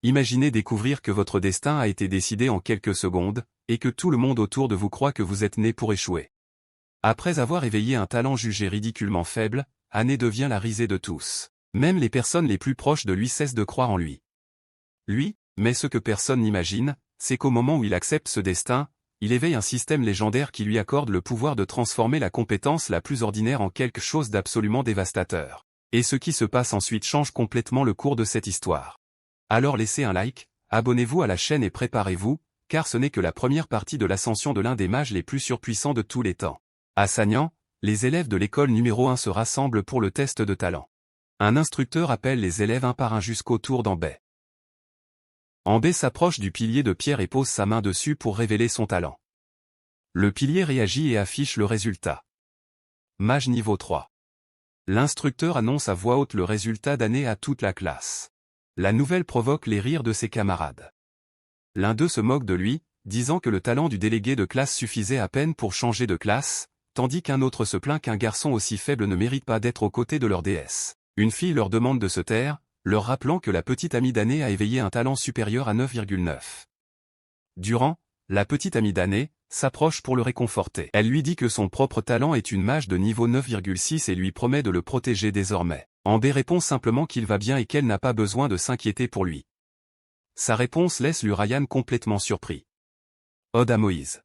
Imaginez découvrir que votre destin a été décidé en quelques secondes, et que tout le monde autour de vous croit que vous êtes né pour échouer. Après avoir éveillé un talent jugé ridiculement faible, Anne devient la risée de tous. Même les personnes les plus proches de lui cessent de croire en lui. Mais ce que personne n'imagine, c'est qu'au moment où il accepte ce destin, il éveille un système légendaire qui lui accorde le pouvoir de transformer la compétence la plus ordinaire en quelque chose d'absolument dévastateur. Et ce qui se passe ensuite change complètement le cours de cette histoire. Alors laissez un like, abonnez-vous à la chaîne et préparez-vous, car ce n'est que la première partie de l'ascension de l'un des mages les plus surpuissants de tous les temps. À Sagnan, les élèves de l'école numéro 1 se rassemblent pour le test de talent. Un instructeur appelle les élèves un par un jusqu'au tour d'Ambé. Ambé s'approche du pilier de pierre et pose sa main dessus pour révéler son talent. Le pilier réagit et affiche le résultat. Mage niveau 3. L'instructeur annonce à voix haute le résultat d'année à toute la classe. La nouvelle provoque les rires de ses camarades. L'un d'eux se moque de lui, disant que le talent du délégué de classe suffisait à peine pour changer de classe, tandis qu'un autre se plaint qu'un garçon aussi faible ne mérite pas d'être aux côtés de leur déesse. Une fille leur demande de se taire, leur rappelant que la petite amie d'année a éveillé un talent supérieur à 9,9. Durant, la petite amie d'année s'approche pour le réconforter. Elle lui dit que son propre talent est une mage de niveau 9,6 et lui promet de le protéger désormais. Ambé répond simplement qu'il va bien et qu'elle n'a pas besoin de s'inquiéter pour lui. Sa réponse laisse Lurayan complètement surpris. Ode à Moïse.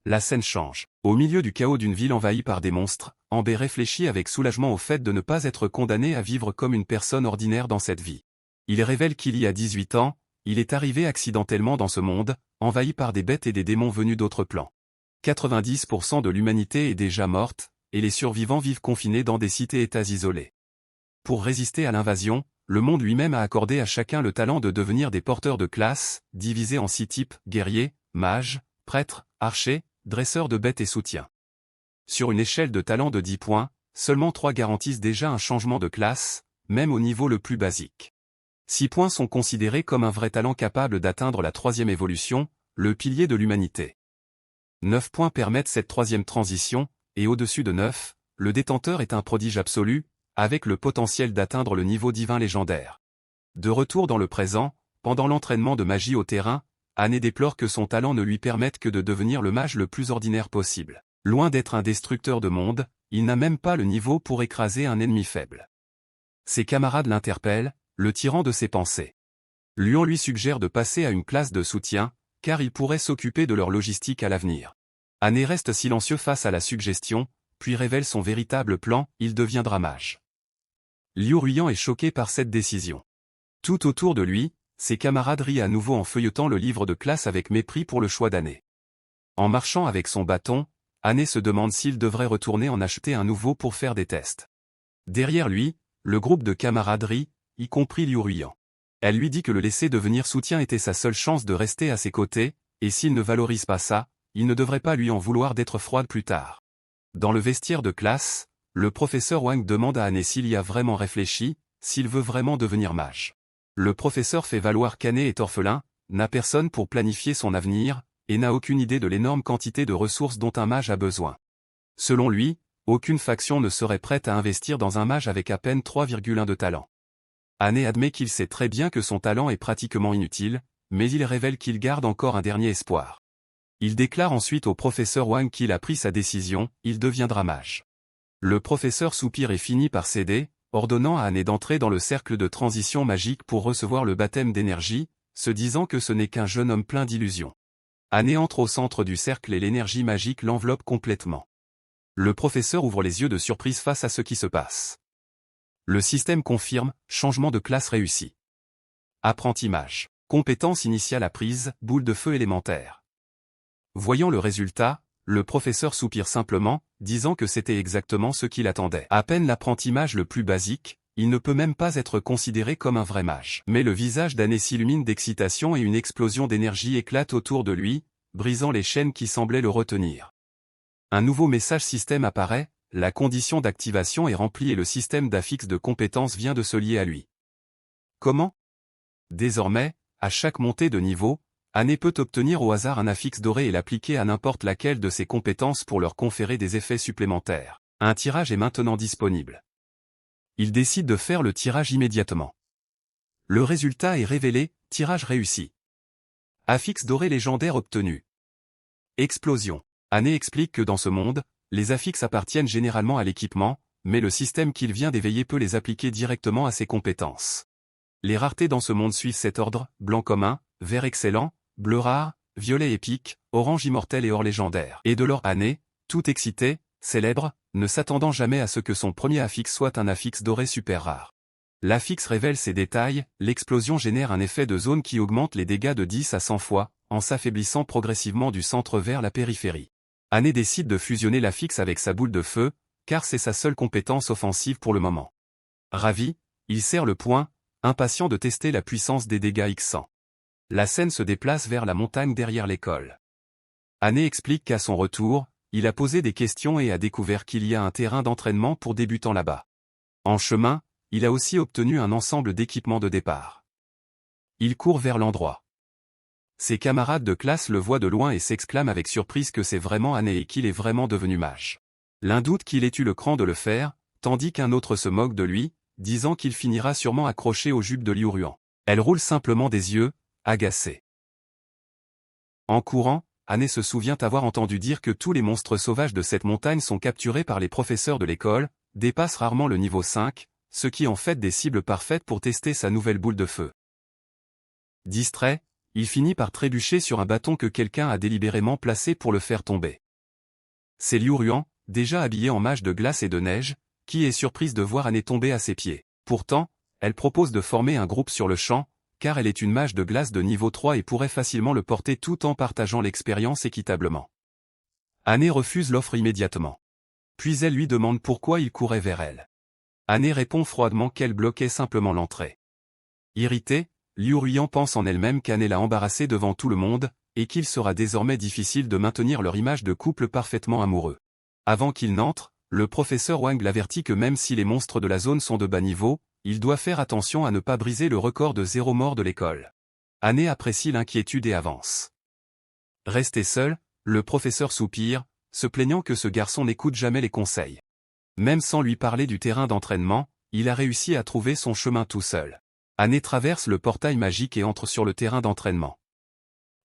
La scène change. Au milieu du chaos d'une ville envahie par des monstres, Ambé réfléchit avec soulagement au fait de ne pas être condamné à vivre comme une personne ordinaire dans cette vie. Il révèle qu'il y a 18 ans, il est arrivé accidentellement dans ce monde, envahi par des bêtes et des démons venus d'autres plans. 90% de l'humanité est déjà morte, et les survivants vivent confinés dans des cités-états isolés. Pour résister à l'invasion, le monde lui-même a accordé à chacun le talent de devenir des porteurs de classe, divisés en 6 types, guerriers, mages, prêtres, archers, dresseurs de bêtes et soutiens. Sur une échelle de talent de 10 points, seulement 3 garantissent déjà un changement de classe, même au niveau le plus basique. 6 points sont considérés comme un vrai talent capable d'atteindre la 3e évolution, le pilier de l'humanité. 9 points permettent cette 3e transition, et au-dessus de 9, le détenteur est un prodige absolu, avec le potentiel d'atteindre le niveau divin légendaire. De retour dans le présent, pendant l'entraînement de magie au terrain, Anne déplore que son talent ne lui permette que de devenir le mage le plus ordinaire possible. Loin d'être un destructeur de monde, il n'a même pas le niveau pour écraser un ennemi faible. Ses camarades l'interpellent, le tirant de ses pensées. Luan lui suggère de passer à une classe de soutien, car il pourrait s'occuper de leur logistique à l'avenir. Anne reste silencieux face à la suggestion, puis révèle son véritable plan, il deviendra mage. Liu Ruyan est choqué par cette décision. Tout autour de lui, ses camarades rient à nouveau en feuilletant le livre de classe avec mépris pour le choix d'Anne. En marchant avec son bâton, Anne se demande s'il devrait retourner en acheter un nouveau pour faire des tests. Derrière lui, le groupe de camarades rit, y compris Liu Ruyan. Elle lui dit que le laisser devenir soutien était sa seule chance de rester à ses côtés, et s'il ne valorise pas ça, il ne devrait pas lui en vouloir d'être froide plus tard. Dans le vestiaire de classe, le professeur Wang demande à Anne s'il y a vraiment réfléchi, s'il veut vraiment devenir mage. Le professeur fait valoir qu'Anne est orphelin, n'a personne pour planifier son avenir, et n'a aucune idée de l'énorme quantité de ressources dont un mage a besoin. Selon lui, aucune faction ne serait prête à investir dans un mage avec à peine 3,1 de talent. Anne admet qu'il sait très bien que son talent est pratiquement inutile, mais il révèle qu'il garde encore un dernier espoir. Il déclare ensuite au professeur Wang qu'il a pris sa décision, il deviendra mage. Le professeur soupire et finit par céder, ordonnant à Anne d'entrer dans le cercle de transition magique pour recevoir le baptême d'énergie, se disant que ce n'est qu'un jeune homme plein d'illusions. Anne entre au centre du cercle et l'énergie magique l'enveloppe complètement. Le professeur ouvre les yeux de surprise face à ce qui se passe. Le système confirme, changement de classe réussi. Apprenti mage. Compétence initiale apprise, boule de feu élémentaire. Voyant le résultat, le professeur soupire simplement, disant que c'était exactement ce qu'il attendait. À peine l'apprenti mage le plus basique, il ne peut même pas être considéré comme un vrai mage. Mais le visage d'Anne s'illumine d'excitation et une explosion d'énergie éclate autour de lui, brisant les chaînes qui semblaient le retenir. Un nouveau message système apparaît, la condition d'activation est remplie et le système d'affixe de compétences vient de se lier à lui. Comment? Désormais, à chaque montée de niveau, Anne peut obtenir au hasard un affixe doré et l'appliquer à n'importe laquelle de ses compétences pour leur conférer des effets supplémentaires. Un tirage est maintenant disponible. Il décide de faire le tirage immédiatement. Le résultat est révélé, tirage réussi. Affix doré légendaire obtenu. Explosion. Année explique que dans ce monde, les affixes appartiennent généralement à l'équipement, mais le système qu'il vient d'éveiller peut les appliquer directement à ses compétences. Les raretés dans ce monde suivent cet ordre: blanc commun, vert excellent, bleu rare, violet épique, orange immortel et or légendaire. Et de leur année, tout excité, célèbre, ne s'attendant jamais à ce que son premier affixe soit un affixe doré super rare. L'affixe révèle ces détails: l'explosion génère un effet de zone qui augmente les dégâts de 10 à 100 fois, en s'affaiblissant progressivement du centre vers la périphérie. Année décide de fusionner l'affixe avec sa boule de feu, car c'est sa seule compétence offensive pour le moment. Ravi, il serre le poing, impatient de tester la puissance des dégâts X100. La scène se déplace vers la montagne derrière l'école. Année explique qu'à son retour, il a posé des questions et a découvert qu'il y a un terrain d'entraînement pour débutants là-bas. En chemin, il a aussi obtenu un ensemble d'équipements de départ. Il court vers l'endroit. Ses camarades de classe le voient de loin et s'exclament avec surprise que c'est vraiment Année et qu'il est vraiment devenu mage. L'un doute qu'il ait eu le cran de le faire, tandis qu'un autre se moque de lui, disant qu'il finira sûrement accroché aux jupes de Liu Ruan. Elle roule simplement des yeux, agacée. En courant, Année se souvient avoir entendu dire que tous les monstres sauvages de cette montagne sont capturés par les professeurs de l'école, dépassent rarement le niveau 5, ce qui en fait des cibles parfaites pour tester sa nouvelle boule de feu. Distrait, il finit par trébucher sur un bâton que quelqu'un a délibérément placé pour le faire tomber. C'est Liu Ruan, déjà habillée en mage de glace et de neige, qui est surprise de voir Année tomber à ses pieds. Pourtant, elle propose de former un groupe sur le champ, car elle est une mage de glace de niveau 3 et pourrait facilement le porter tout en partageant l'expérience équitablement. Année refuse l'offre immédiatement. Puis elle lui demande pourquoi il courait vers elle. Année répond froidement qu'elle bloquait simplement l'entrée. Irritée, Liu Ruan pense en elle-même qu'Année l'a embarrassée devant tout le monde, et qu'il sera désormais difficile de maintenir leur image de couple parfaitement amoureux. Avant qu'il n'entre, le professeur Wang l'avertit que même si les monstres de la zone sont de bas niveau, il doit faire attention à ne pas briser le record de 0 mort de l'école. Année apprécie l'inquiétude et avance. Resté seul, le professeur soupire, se plaignant que ce garçon n'écoute jamais les conseils. Même sans lui parler du terrain d'entraînement, il a réussi à trouver son chemin tout seul. Année traverse le portail magique et entre sur le terrain d'entraînement.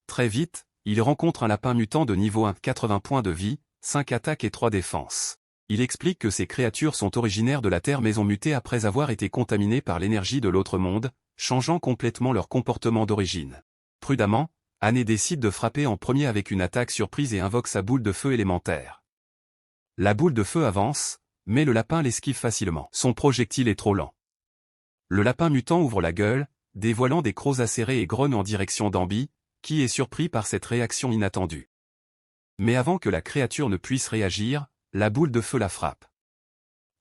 Très vite, il rencontre un lapin mutant de niveau 1, 80 points de vie, 5 attaques et 3 défenses. Il explique que ces créatures sont originaires de la Terre mais ont muté après avoir été contaminées par l'énergie de l'autre monde, changeant complètement leur comportement d'origine. Prudemment, Année décide de frapper en premier avec une attaque surprise et invoque sa boule de feu élémentaire. La boule de feu avance, mais le lapin l'esquive facilement. Son projectile est trop lent. Le lapin mutant ouvre la gueule, dévoilant des crocs acérés et grogne en direction d'Ambi, qui est surpris par cette réaction inattendue. Mais avant que la créature ne puisse réagir, la boule de feu la frappe.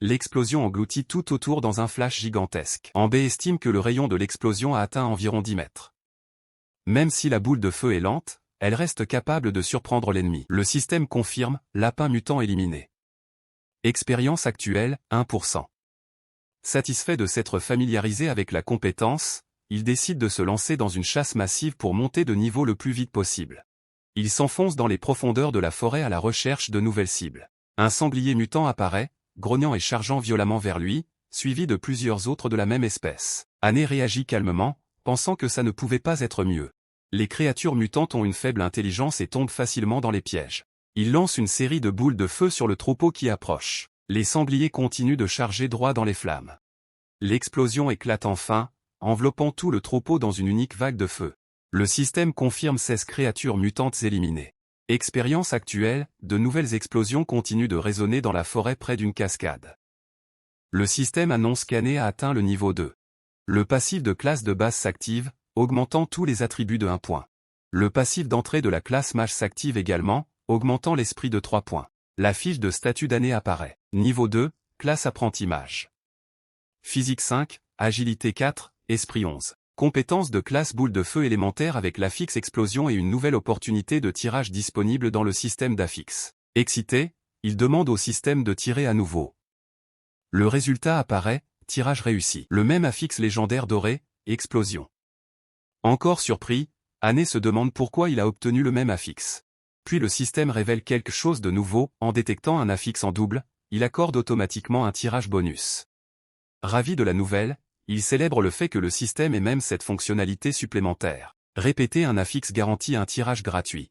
L'explosion engloutit tout autour dans un flash gigantesque. Ambi estime que le rayon de l'explosion a atteint environ 10 mètres. Même si la boule de feu est lente, elle reste capable de surprendre l'ennemi. Le système confirme, lapin mutant éliminé. Expérience actuelle, 1%. Satisfait de s'être familiarisé avec la compétence, il décide de se lancer dans une chasse massive pour monter de niveau le plus vite possible. Il s'enfonce dans les profondeurs de la forêt à la recherche de nouvelles cibles. Un sanglier mutant apparaît, grognant et chargeant violemment vers lui, suivi de plusieurs autres de la même espèce. Année réagit calmement, pensant que ça ne pouvait pas être mieux. Les créatures mutantes ont une faible intelligence et tombent facilement dans les pièges. Il lance une série de boules de feu sur le troupeau qui approche. Les sangliers continuent de charger droit dans les flammes. L'explosion éclate enfin, enveloppant tout le troupeau dans une unique vague de feu. Le système confirme 16 créatures mutantes éliminées. Expérience actuelle, de nouvelles explosions continuent de résonner dans la forêt près d'une cascade. Le système annonce qu'Année a atteint le niveau 2. Le passif de classe de base s'active, augmentant tous les attributs de 1 point. Le passif d'entrée de la classe mage s'active également, augmentant l'esprit de 3 points. La fiche de statut d'Année apparaît. Niveau 2, classe apprenti mage. Physique 5, agilité 4, esprit 11. Compétence de classe boule de feu élémentaire avec l'affixe explosion et une nouvelle opportunité de tirage disponible dans le système d'affixe. Excité, il demande au système de tirer à nouveau. Le résultat apparaît, tirage réussi. Le même affixe légendaire doré, explosion. Encore surpris, Année se demande pourquoi il a obtenu le même affixe. Puis le système révèle quelque chose de nouveau, en détectant un affixe en double, il accorde automatiquement un tirage bonus. Ravi de la nouvelle, Il célèbre le fait que le système ait même cette fonctionnalité supplémentaire. Répéter un affixe garantit un tirage gratuit.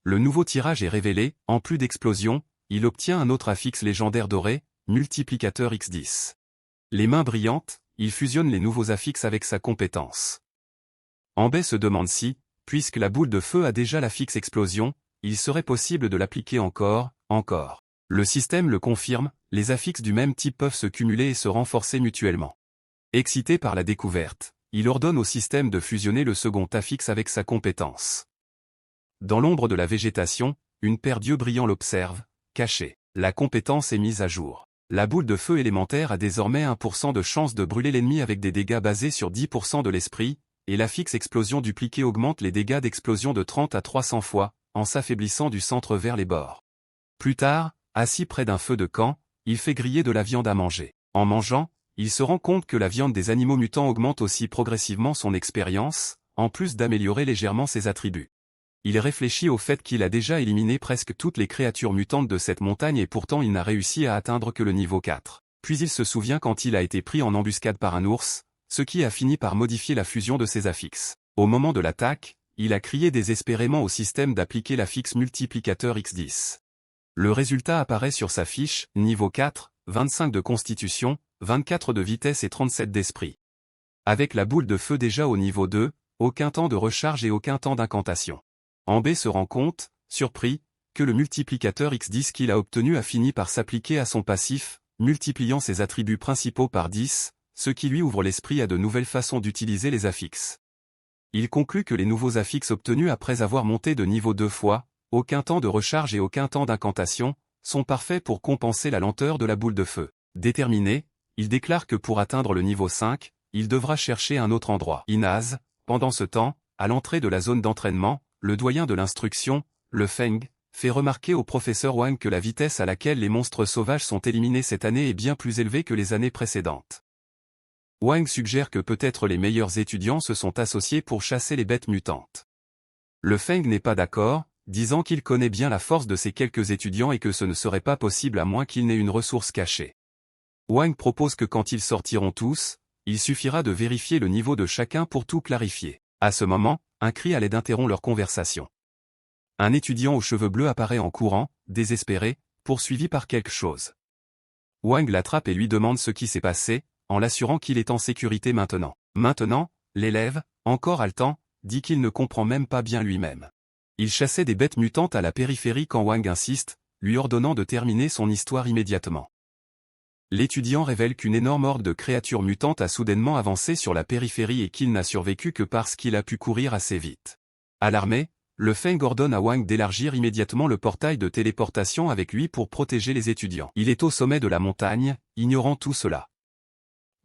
Le nouveau tirage est révélé, en plus d'explosion, il obtient un autre affixe légendaire doré, multiplicateur x10. Les mains brillantes, il fusionne les nouveaux affixes avec sa compétence. Ambé se demande si, puisque la boule de feu a déjà l'affixe explosion, il serait possible de l'appliquer encore. Le système le confirme, les affixes du même type peuvent se cumuler et se renforcer mutuellement. Excité par la découverte, il ordonne au système de fusionner le second affixe avec sa compétence. Dans l'ombre de la végétation, une paire d'yeux brillants l'observe, cachée. La compétence est mise à jour. La boule de feu élémentaire a désormais 1% de chance de brûler l'ennemi avec des dégâts basés sur 10% de l'esprit, et l'affixe explosion dupliquée augmente les dégâts d'explosion de 30 à 300 fois, en s'affaiblissant du centre vers les bords. Plus tard, assis près d'un feu de camp, il fait griller de la viande à manger. En mangeant, il se rend compte que la viande des animaux mutants augmente aussi progressivement son expérience, en plus d'améliorer légèrement ses attributs. Il réfléchit au fait qu'il a déjà éliminé presque toutes les créatures mutantes de cette montagne et pourtant il n'a réussi à atteindre que le niveau 4. Puis il se souvient quand il a été pris en embuscade par un ours, ce qui a fini par modifier la fusion de ses affixes. Au moment de l'attaque, il a crié désespérément au système d'appliquer l'affixe multiplicateur x10. Le résultat apparaît sur sa fiche, niveau 4, 25 de constitution, 24 de vitesse et 37 d'esprit. Avec la boule de feu déjà au niveau 2, aucun temps de recharge et aucun temps d'incantation. Ambé se rend compte, surpris, que le multiplicateur x10 qu'il a obtenu a fini par s'appliquer à son passif, multipliant ses attributs principaux par 10, ce qui lui ouvre l'esprit à de nouvelles façons d'utiliser les affixes. Il conclut que les nouveaux affixes obtenus après avoir monté de niveau 2 fois, aucun temps de recharge et aucun temps d'incantation, sont parfaits pour compenser la lenteur de la boule de feu. Déterminé, il déclare que pour atteindre le niveau 5, il devra chercher un autre endroit. Inaz, pendant ce temps, à l'entrée de la zone d'entraînement, le doyen de l'instruction, le Feng, fait remarquer au professeur Wang que la vitesse à laquelle les monstres sauvages sont éliminés cette année est bien plus élevée que les années précédentes. Wang suggère que peut-être les meilleurs étudiants se sont associés pour chasser les bêtes mutantes. Le Feng n'est pas d'accord, disant qu'il connaît bien la force de ces quelques étudiants et que ce ne serait pas possible à moins qu'ils n'aient une ressource cachée. Wang propose que quand ils sortiront tous, il suffira de vérifier le niveau de chacun pour tout clarifier. À ce moment, un cri à l'aide interrompt leur conversation. Un étudiant aux cheveux bleus apparaît en courant, désespéré, poursuivi par quelque chose. Wang l'attrape et lui demande ce qui s'est passé, en l'assurant qu'il est en sécurité maintenant. Maintenant, l'élève, encore haletant, dit qu'il ne comprend même pas bien lui-même. Il chassait des bêtes mutantes à la périphérie quand Wang insiste, lui ordonnant de terminer son histoire immédiatement. L'étudiant révèle qu'une énorme horde de créatures mutantes a soudainement avancé sur la périphérie et qu'il n'a survécu que parce qu'il a pu courir assez vite. Alarmé, le Feng ordonne à Wang d'élargir immédiatement le portail de téléportation avec lui pour protéger les étudiants. Il est au sommet de la montagne, ignorant tout cela.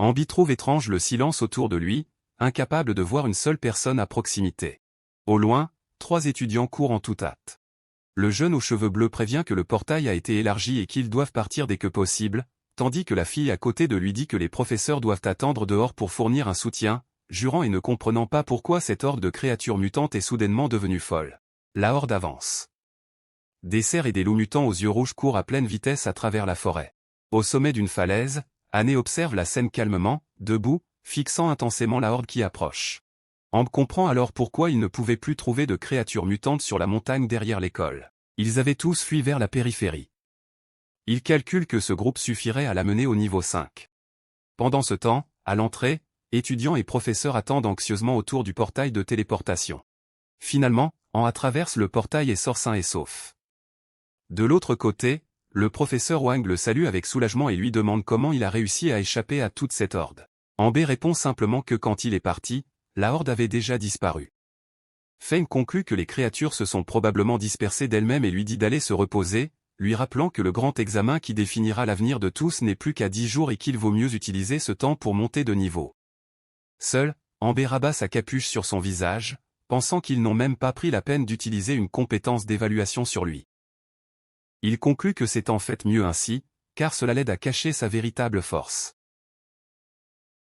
Ambi trouve étrange le silence autour de lui, incapable de voir une seule personne à proximité. Au loin, 3 étudiants courent en toute hâte. Le jeune aux cheveux bleus prévient que le portail a été élargi et qu'ils doivent partir dès que possible, tandis que la fille à côté de lui dit que les professeurs doivent attendre dehors pour fournir un soutien, jurant et ne comprenant pas pourquoi cette horde de créatures mutantes est soudainement devenue folle. La horde avance. Des cerfs et des loups mutants aux yeux rouges courent à pleine vitesse à travers la forêt. Au sommet d'une falaise, Anne observe la scène calmement, debout, fixant intensément la horde qui approche. Ambe comprend alors pourquoi ils ne pouvaient plus trouver de créatures mutantes sur la montagne derrière l'école. Ils avaient tous fui vers la périphérie. Il calcule que ce groupe suffirait à l'amener au niveau 5. Pendant ce temps, à l'entrée, étudiants et professeurs attendent anxieusement autour du portail de téléportation. Finalement, An traverse le portail et sort sain et sauf. De l'autre côté, le professeur Wang le salue avec soulagement et lui demande comment il a réussi à échapper à toute cette horde. Ambe répond simplement que quand il est parti, la horde avait déjà disparu. Feng conclut que les créatures se sont probablement dispersées d'elles-mêmes et lui dit d'aller se reposer, lui rappelant que le grand examen qui définira l'avenir de tous n'est plus qu'à 10 jours et qu'il vaut mieux utiliser ce temps pour monter de niveau. Seul, Ambe rabat sa capuche sur son visage, pensant qu'ils n'ont même pas pris la peine d'utiliser une compétence d'évaluation sur lui. Il conclut que c'est en fait mieux ainsi, car cela l'aide à cacher sa véritable force.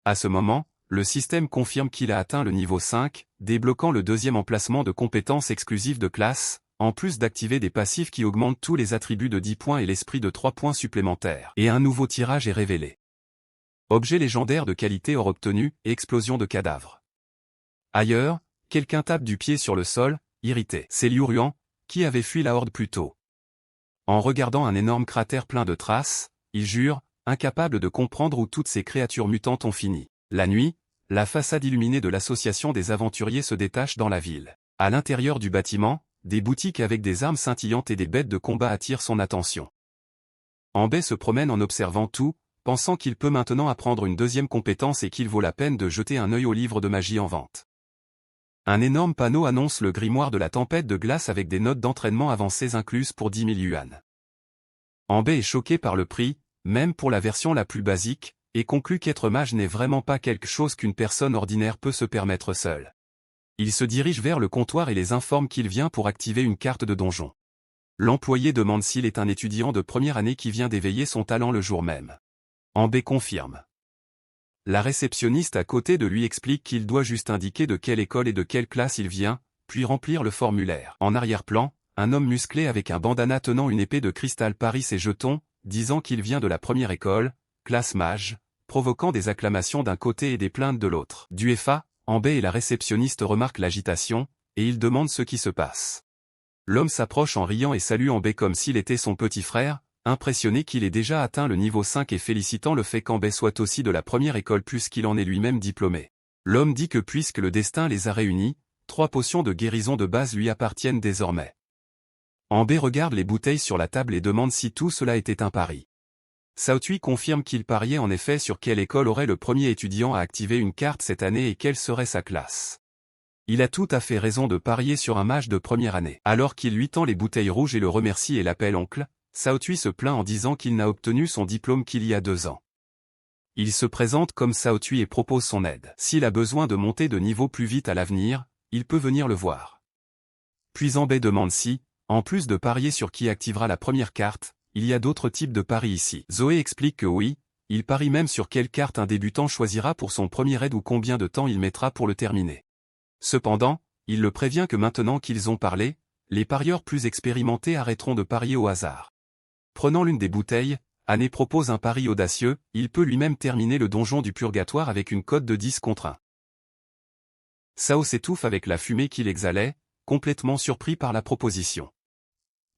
À ce moment, le système confirme qu'il a atteint le niveau 5, débloquant le deuxième emplacement de compétences exclusives de classe, en plus d'activer des passifs qui augmentent tous les attributs de 10 points et l'esprit de 3 points supplémentaires. Et un nouveau tirage est révélé. Objet légendaire de qualité or obtenu, et explosion de cadavres. Ailleurs, quelqu'un tape du pied sur le sol, irrité. C'est Liu Ruan, qui avait fui la horde plus tôt. En regardant un énorme cratère plein de traces, il jure, incapable de comprendre où toutes ces créatures mutantes ont fini. La nuit, la façade illuminée de l'association des aventuriers se détache dans la ville. À l'intérieur du bâtiment, des boutiques avec des armes scintillantes et des bêtes de combat attirent son attention. Ambé se promène en observant tout, pensant qu'il peut maintenant apprendre une deuxième compétence et qu'il vaut la peine de jeter un œil au livre de magie en vente. Un énorme panneau annonce le grimoire de la tempête de glace avec des notes d'entraînement avancées incluses pour 10 000 yuan. Ambé est choqué par le prix, même pour la version la plus basique, et conclut qu'être mage n'est vraiment pas quelque chose qu'une personne ordinaire peut se permettre seule. Il se dirige vers le comptoir et les informe qu'il vient pour activer une carte de donjon. L'employé demande s'il est un étudiant de première année qui vient d'éveiller son talent le jour même. Ambé confirme. La réceptionniste à côté de lui explique qu'il doit juste indiquer de quelle école et de quelle classe il vient, puis remplir le formulaire. En arrière-plan, un homme musclé avec un bandana tenant une épée de cristal parie ses jetons, disant qu'il vient de la première école, classe mage, provoquant des acclamations d'un côté et des plaintes de l'autre. Du FA, Ambé et la réceptionniste remarquent l'agitation, et ils demandent ce qui se passe. L'homme s'approche en riant et salue Ambé comme s'il était son petit frère, impressionné qu'il ait déjà atteint le niveau 5 et félicitant le fait qu'Ambé soit aussi de la première école puisqu'il en est lui-même diplômé. L'homme dit que puisque le destin les a réunis, 3 potions de guérison de base lui appartiennent désormais. Ambé regarde les bouteilles sur la table et demande si tout cela était un pari. Cao Tui confirme qu'il pariait en effet sur quelle école aurait le premier étudiant à activer une carte cette année et quelle serait sa classe. Il a tout à fait raison de parier sur un mage de première année. Alors qu'il lui tend les bouteilles rouges et le remercie et l'appelle oncle, Cao Tui se plaint en disant qu'il n'a obtenu son diplôme qu'il y a 2 ans. Il se présente comme Cao Tui et propose son aide. S'il a besoin de monter de niveau plus vite à l'avenir, il peut venir le voir. Puis Ambé demande si, en plus de parier sur qui activera la première carte, il y a d'autres types de paris ici. Zoé explique que oui, il parie même sur quelle carte un débutant choisira pour son premier aide ou combien de temps il mettra pour le terminer. Cependant, il le prévient que maintenant qu'ils ont parlé, les parieurs plus expérimentés arrêteront de parier au hasard. Prenant l'une des bouteilles, Anne propose un pari audacieux, il peut lui-même terminer le donjon du purgatoire avec une cote de 10 contre 1. Cao s'étouffe avec la fumée qu'il exhalait, complètement surpris par la proposition.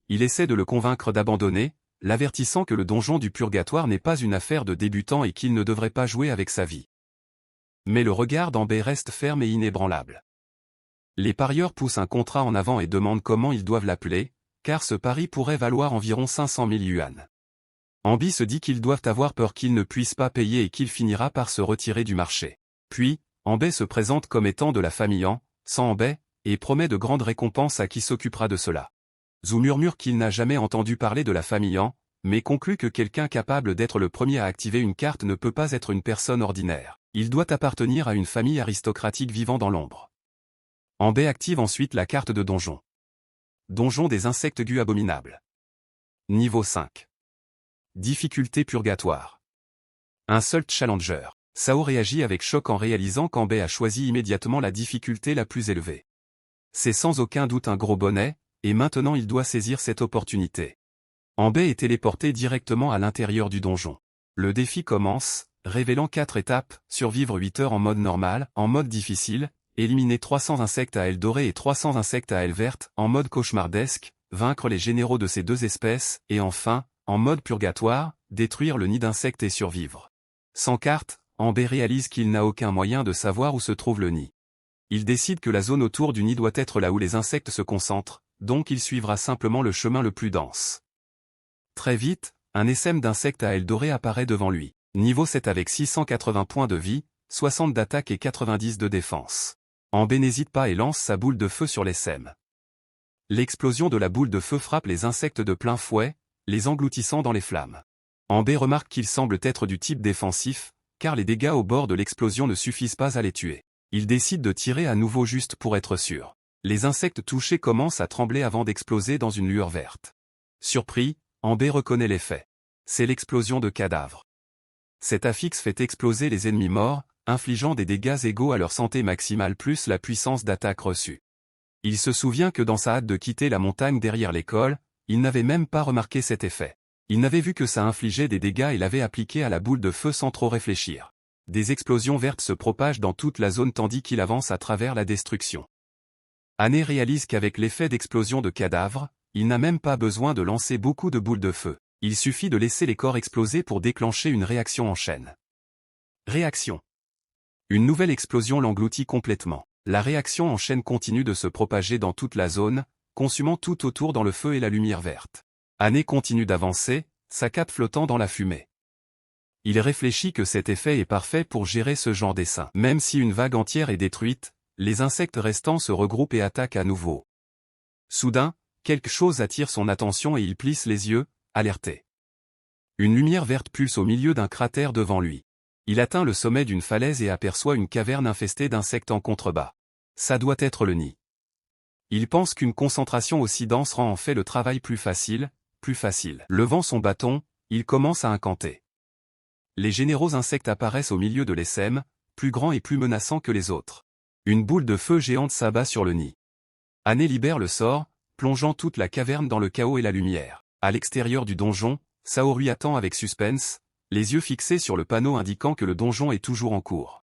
Il essaie de le convaincre d'abandonner, l'avertissant que le donjon du purgatoire n'est pas une affaire de débutant et qu'il ne devrait pas jouer avec sa vie. Mais le regard d'Ambé reste ferme et inébranlable. Les parieurs poussent un contrat en avant et demandent comment ils doivent l'appeler, car ce pari pourrait valoir environ 500 000 yuan. Ambé se dit qu'ils doivent avoir peur qu'ils ne puissent pas payer et qu'il finira par se retirer du marché. Puis, Ambé se présente comme étant de la famille An, sans Ambé, et promet de grandes récompenses à qui s'occupera de cela. Zhu murmure qu'il n'a jamais entendu parler de la famille An, mais conclut que quelqu'un capable d'être le premier à activer une carte ne peut pas être une personne ordinaire. Il doit appartenir à une famille aristocratique vivant dans l'ombre. Ambé active ensuite la carte de donjon. Donjon des insectes gus abominables. Niveau 5. Difficulté purgatoire. Un seul challenger. Cao réagit avec choc en réalisant qu'Ambé a choisi immédiatement la difficulté la plus élevée. C'est sans aucun doute un gros bonnet, et maintenant il doit saisir cette opportunité. Ambé est téléporté directement à l'intérieur du donjon. Le défi commence, révélant 4 étapes, survivre 8 heures en mode normal, en mode difficile, éliminer 300 insectes à ailes dorées et 300 insectes à ailes vertes, en mode cauchemardesque, vaincre les généraux de ces 2 espèces, et enfin, en mode purgatoire, détruire le nid d'insectes et survivre. Sans carte, Ambé réalise qu'il n'a aucun moyen de savoir où se trouve le nid. Il décide que la zone autour du nid doit être là où les insectes se concentrent, donc il suivra simplement le chemin le plus dense. Très vite, un essaim d'insectes à ailes dorées apparaît devant lui. Niveau 7 avec 680 points de vie, 60 d'attaque et 90 de défense. Ambé n'hésite pas et lance sa boule de feu sur l'essaim. L'explosion de la boule de feu frappe les insectes de plein fouet, les engloutissant dans les flammes. Ambé remarque qu'ils semblent être du type défensif, car les dégâts au bord de l'explosion ne suffisent pas à les tuer. Il décide de tirer à nouveau juste pour être sûr. Les insectes touchés commencent à trembler avant d'exploser dans une lueur verte. Surpris, Ambé reconnaît l'effet. C'est l'explosion de cadavres. Cet affixe fait exploser les ennemis morts, infligeant des dégâts égaux à leur santé maximale plus la puissance d'attaque reçue. Il se souvient que dans sa hâte de quitter la montagne derrière l'école, il n'avait même pas remarqué cet effet. Il n'avait vu que ça infligeait des dégâts et l'avait appliqué à la boule de feu sans trop réfléchir. Des explosions vertes se propagent dans toute la zone tandis qu'il avance à travers la destruction. Anne réalise qu'avec l'effet d'explosion de cadavres, il n'a même pas besoin de lancer beaucoup de boules de feu. Il suffit de laisser les corps exploser pour déclencher une réaction en chaîne. Réaction. Une nouvelle explosion l'engloutit complètement. La réaction en chaîne continue de se propager dans toute la zone, consumant tout autour dans le feu et la lumière verte. Anne continue d'avancer, sa cape flottant dans la fumée. Il réfléchit que cet effet est parfait pour gérer ce genre d'essaim. Même si une vague entière est détruite, les insectes restants se regroupent et attaquent à nouveau. Soudain, quelque chose attire son attention et il plisse les yeux, alerté. Une lumière verte pulse au milieu d'un cratère devant lui. Il atteint le sommet d'une falaise et aperçoit une caverne infestée d'insectes en contrebas. Ça doit être le nid. Il pense qu'une concentration aussi dense rend en fait le travail plus facile. Levant son bâton, il commence à incanter. Les généraux insectes apparaissent au milieu de l'essaim, plus grands et plus menaçants que les autres. Une boule de feu géante s'abat sur le nid. Anne libère le sort, plongeant toute la caverne dans le chaos et la lumière. À l'extérieur du donjon, Saori attend avec suspense, les yeux fixés sur le panneau indiquant que le donjon est toujours en cours.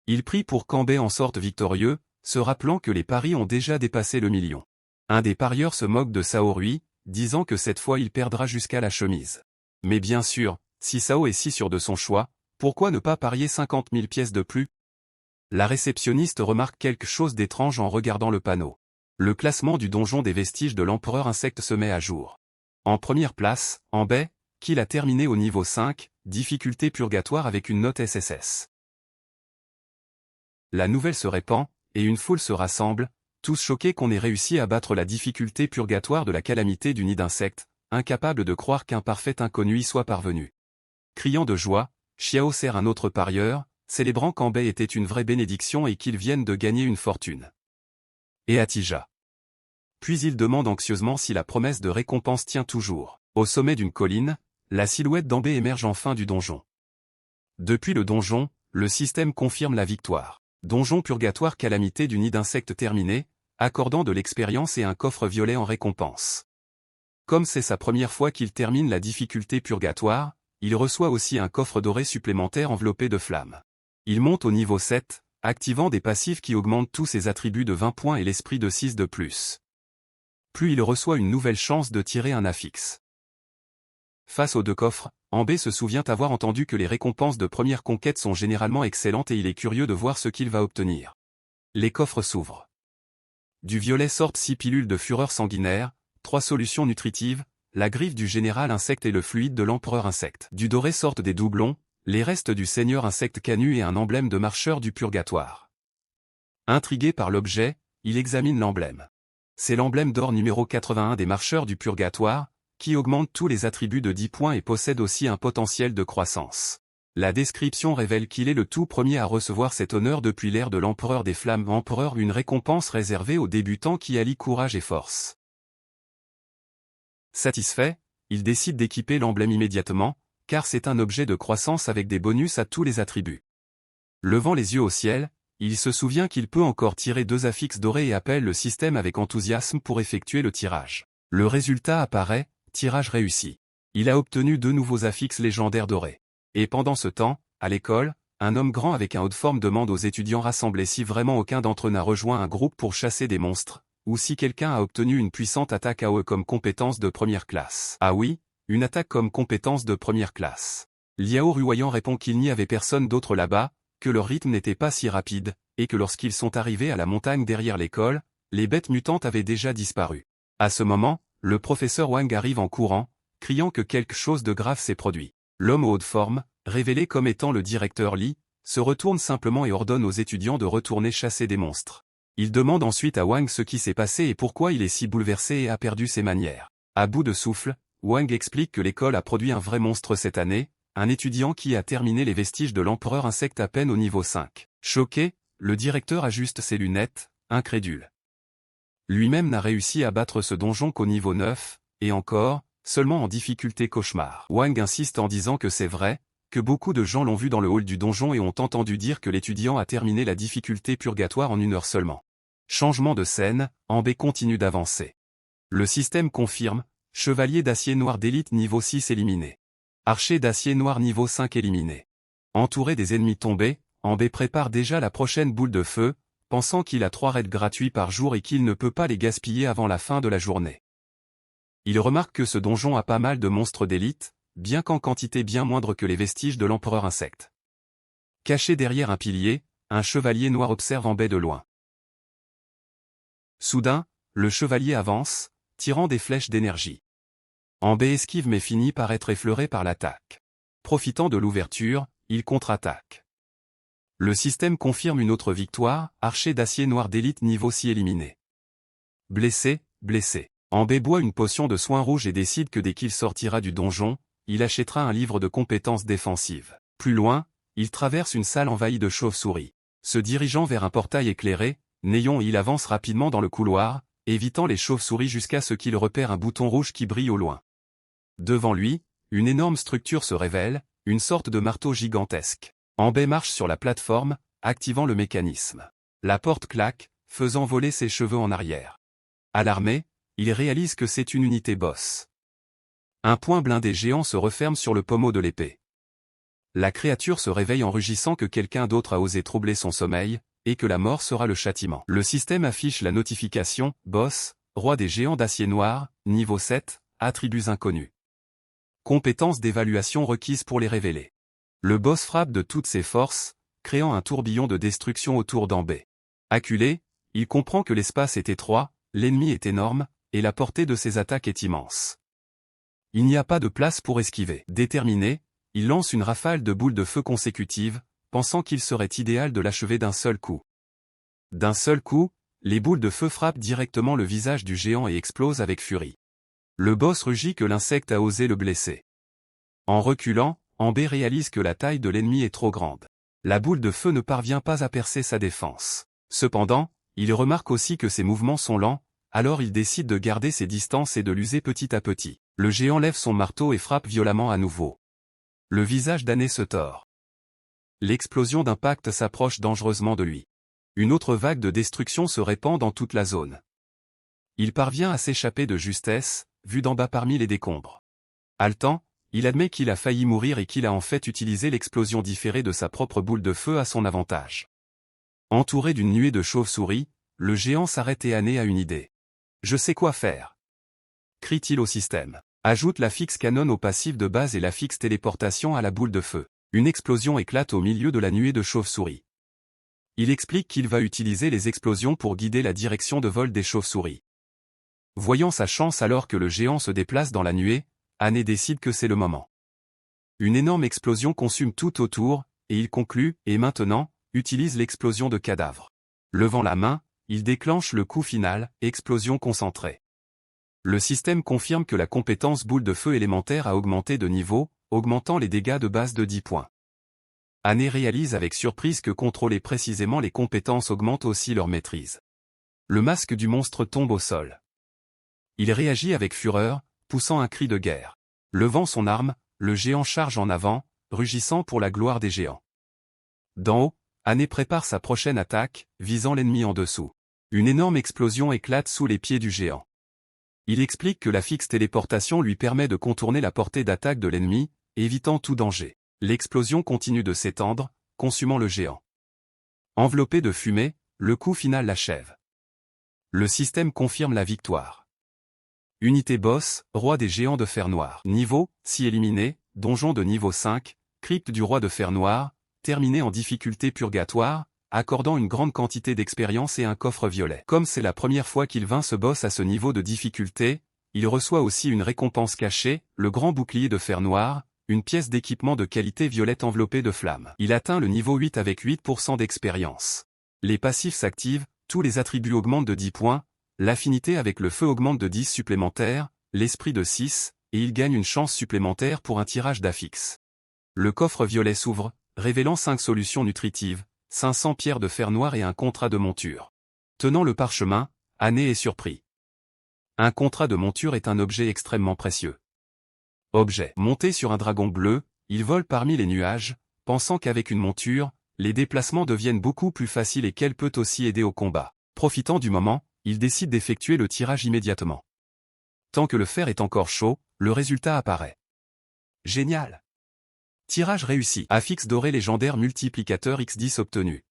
Il prie pour qu'Ambé en sorte victorieux, se rappelant que les paris ont déjà dépassé le million. Un des parieurs se moque de Saori, disant que cette fois il perdra jusqu'à la chemise. Mais bien sûr, si Sao est si sûr de son choix, pourquoi ne pas parier 50 000 pièces de plus? La réceptionniste remarque quelque chose d'étrange en regardant le panneau. Le classement du donjon des vestiges de l'empereur insecte se met à jour. En première place, Ambé, qu'il a terminé au niveau 5, difficulté purgatoire avec une note SSS. La nouvelle se répand, et une foule se rassemble, tous choqués qu'on ait réussi à battre la difficulté purgatoire de la calamité du nid d'insectes, incapables de croire qu'un parfait inconnu y soit parvenu. Criant de joie, Xiao sert un autre parieur, célébrant qu'Ambé était une vraie bénédiction et qu'ils viennent de gagner une fortune. Et Atija. Puis il demande anxieusement si la promesse de récompense tient toujours. Au sommet d'une colline, la silhouette d'Ambé émerge enfin du donjon. Depuis le donjon, le système confirme la victoire. Donjon purgatoire calamité du nid d'insectes terminé, accordant de l'expérience et un coffre violet en récompense. Comme c'est sa première fois qu'il termine la difficulté purgatoire, il reçoit aussi un coffre doré supplémentaire enveloppé de flammes. Il monte au niveau 7, activant des passifs qui augmentent tous ses attributs de 20 points et l'esprit de 6 de plus. Puis il reçoit une nouvelle chance de tirer un affixe. Face aux deux coffres, Ambé se souvient avoir entendu que les récompenses de première conquête sont généralement excellentes et il est curieux de voir ce qu'il va obtenir. Les coffres s'ouvrent. Du violet sortent 6 pilules de fureur sanguinaire, 3 solutions nutritives, la griffe du général insecte et le fluide de l'empereur insecte. Du doré sortent des doublons, les restes du seigneur insecte canu et un emblème de marcheur du purgatoire. Intrigué par l'objet, il examine l'emblème. C'est l'emblème d'or numéro 81 des marcheurs du purgatoire, qui augmente tous les attributs de 10 points et possède aussi un potentiel de croissance. La description révèle qu'il est le tout premier à recevoir cet honneur depuis l'ère de l'empereur des flammes, empereur, une récompense réservée aux débutants qui allient courage et force. Satisfait, il décide d'équiper l'emblème immédiatement, car c'est un objet de croissance avec des bonus à tous les attributs. Levant les yeux au ciel, il se souvient qu'il peut encore tirer 2 affixes dorés et appelle le système avec enthousiasme pour effectuer le tirage. Le résultat apparaît, tirage réussi. Il a obtenu 2 nouveaux affixes légendaires dorés. Et pendant ce temps, à l'école, un homme grand avec un haut de forme demande aux étudiants rassemblés si vraiment aucun d'entre eux n'a rejoint un groupe pour chasser des monstres, ou si quelqu'un a obtenu une puissante attaque AOE comme compétence de première classe. Ah oui, une attaque comme compétence de première classe. Liao Ruoyan répond qu'il n'y avait personne d'autre là-bas, que leur rythme n'était pas si rapide, et que lorsqu'ils sont arrivés à la montagne derrière l'école, les bêtes mutantes avaient déjà disparu. À ce moment, le professeur Wang arrive en courant, criant que quelque chose de grave s'est produit. L'homme au haut de forme, révélé comme étant le directeur Li, se retourne simplement et ordonne aux étudiants de retourner chasser des monstres. Il demande ensuite à Wang ce qui s'est passé et pourquoi il est si bouleversé et a perdu ses manières. À bout de souffle, Wang explique que l'école a produit un vrai monstre cette année, un étudiant qui a terminé les vestiges de l'empereur insecte à peine au niveau 5. Choqué, le directeur ajuste ses lunettes, incrédule. Lui-même n'a réussi à battre ce donjon qu'au niveau 9, et encore, seulement en difficulté cauchemar. Wang insiste en disant que c'est vrai, que beaucoup de gens l'ont vu dans le hall du donjon et ont entendu dire que l'étudiant a terminé la difficulté purgatoire en 1 heure seulement. Changement de scène, Ambé continue d'avancer. Le système confirme, Chevalier d'acier noir d'élite niveau 6 éliminé. Archer d'acier noir niveau 5 éliminé. Entouré des ennemis tombés, Ambé prépare déjà la prochaine boule de feu, pensant qu'il a 3 raids gratuits par jour et qu'il ne peut pas les gaspiller avant la fin de la journée. Il remarque que ce donjon a pas mal de monstres d'élite, bien qu'en quantité bien moindre que les vestiges de l'empereur insecte. Caché derrière un pilier, un chevalier noir observe Ambé de loin. Soudain, le chevalier avance, tirant des flèches d'énergie. Ambé esquive mais finit par être effleuré par l'attaque. Profitant de l'ouverture, il contre-attaque. Le système confirme une autre victoire, archer d'acier noir d'élite niveau 6 éliminé. Blessé. Ambé boit une potion de soin rouge et décide que dès qu'il sortira du donjon, il achètera un livre de compétences défensives. Plus loin, il traverse une salle envahie de chauves-souris. Se dirigeant vers un portail éclairé, Néon et il avance rapidement dans le couloir, évitant les chauves-souris jusqu'à ce qu'il repère un bouton rouge qui brille au loin. Devant lui, une énorme structure se révèle, une sorte de marteau gigantesque. Ambé marche sur la plateforme, activant le mécanisme. La porte claque, faisant voler ses cheveux en arrière. Alarmé, il réalise que c'est une unité boss. Un poing blindé géant se referme sur le pommeau de l'épée. La créature se réveille en rugissant que quelqu'un d'autre a osé troubler son sommeil, et que la mort sera le châtiment. Le système affiche la notification « Boss, roi des géants d'acier noir, niveau 7, attributs inconnus. Compétences d'évaluation requises pour les révéler. » Le boss frappe de toutes ses forces, créant un tourbillon de destruction autour d'Ambé. Acculé, il comprend que l'espace est étroit, l'ennemi est énorme, et la portée de ses attaques est immense. Il n'y a pas de place pour esquiver. Déterminé, il lance une rafale de boules de feu consécutives, pensant qu'il serait idéal de l'achever d'un seul coup. D'un seul coup, les boules de feu frappent directement le visage du géant et explosent avec furie. Le boss rugit que l'insecte a osé le blesser. En reculant, Ambé réalise que la taille de l'ennemi est trop grande. La boule de feu ne parvient pas à percer sa défense. Cependant, il remarque aussi que ses mouvements sont lents, alors il décide de garder ses distances et de l'user petit à petit. Le géant lève son marteau et frappe violemment à nouveau. Le visage d'Anné se tord. L'explosion d'impact s'approche dangereusement de lui. Une autre vague de destruction se répand dans toute la zone. Il parvient à s'échapper de justesse, vu d'en bas parmi les décombres. Haletant, il admet qu'il a failli mourir et qu'il a en fait utilisé l'explosion différée de sa propre boule de feu à son avantage. Entouré d'une nuée de chauves-souris, le géant s'arrête et Anné a une idée. « Je sais quoi faire !» crie-t-il au système. Ajoute la fixe canon au passif de base et la fixe téléportation à la boule de feu. Une explosion éclate au milieu de la nuée de chauves-souris. Il explique qu'il va utiliser les explosions pour guider la direction de vol des chauves-souris. Voyant sa chance alors que le géant se déplace dans la nuée, Anné décide que c'est le moment. Une énorme explosion consume tout autour, et il conclut, et maintenant, utilise l'explosion de cadavres. Levant la main, il déclenche le coup final, explosion concentrée. Le système confirme que la compétence boule de feu élémentaire a augmenté de niveau, augmentant les dégâts de base de 10 points. Anné réalise avec surprise que contrôler précisément les compétences augmente aussi leur maîtrise. Le masque du monstre tombe au sol. Il réagit avec fureur, poussant un cri de guerre. Levant son arme, le géant charge en avant, rugissant pour la gloire des géants. D'en haut, Anné prépare sa prochaine attaque, visant l'ennemi en dessous. Une énorme explosion éclate sous les pieds du géant. Il explique que la fixe téléportation lui permet de contourner la portée d'attaque de l'ennemi, évitant tout danger. L'explosion continue de s'étendre, consumant le géant. Enveloppé de fumée, le coup final l'achève. Le système confirme la victoire. Unité boss, roi des géants de fer noir. Niveau, 6 éliminé, donjon de niveau 5, crypte du roi de fer noir, terminé en difficulté purgatoire, accordant une grande quantité d'expérience et un coffre violet. Comme c'est la première fois qu'il vainc ce boss à ce niveau de difficulté, il reçoit aussi une récompense cachée, le grand bouclier de fer noir, une pièce d'équipement de qualité violette enveloppée de flammes. Il atteint le niveau 8 avec 8% d'expérience. Les passifs s'activent, tous les attributs augmentent de 10 points, l'affinité avec le feu augmente de 10 supplémentaires, l'esprit de 6, et il gagne une chance supplémentaire pour un tirage d'affixe. Le coffre violet s'ouvre, révélant 5 solutions nutritives, 500 pierres de fer noir et un contrat de monture. Tenant le parchemin, Anné est surpris. Un contrat de monture est un objet extrêmement précieux. Objet. Monté sur un dragon bleu, il vole parmi les nuages, pensant qu'avec une monture, les déplacements deviennent beaucoup plus faciles et qu'elle peut aussi aider au combat. Profitant du moment, il décide d'effectuer le tirage immédiatement. Tant que le fer est encore chaud, le résultat apparaît. Génial! Tirage réussi. Affixe doré légendaire multiplicateur X10 obtenu.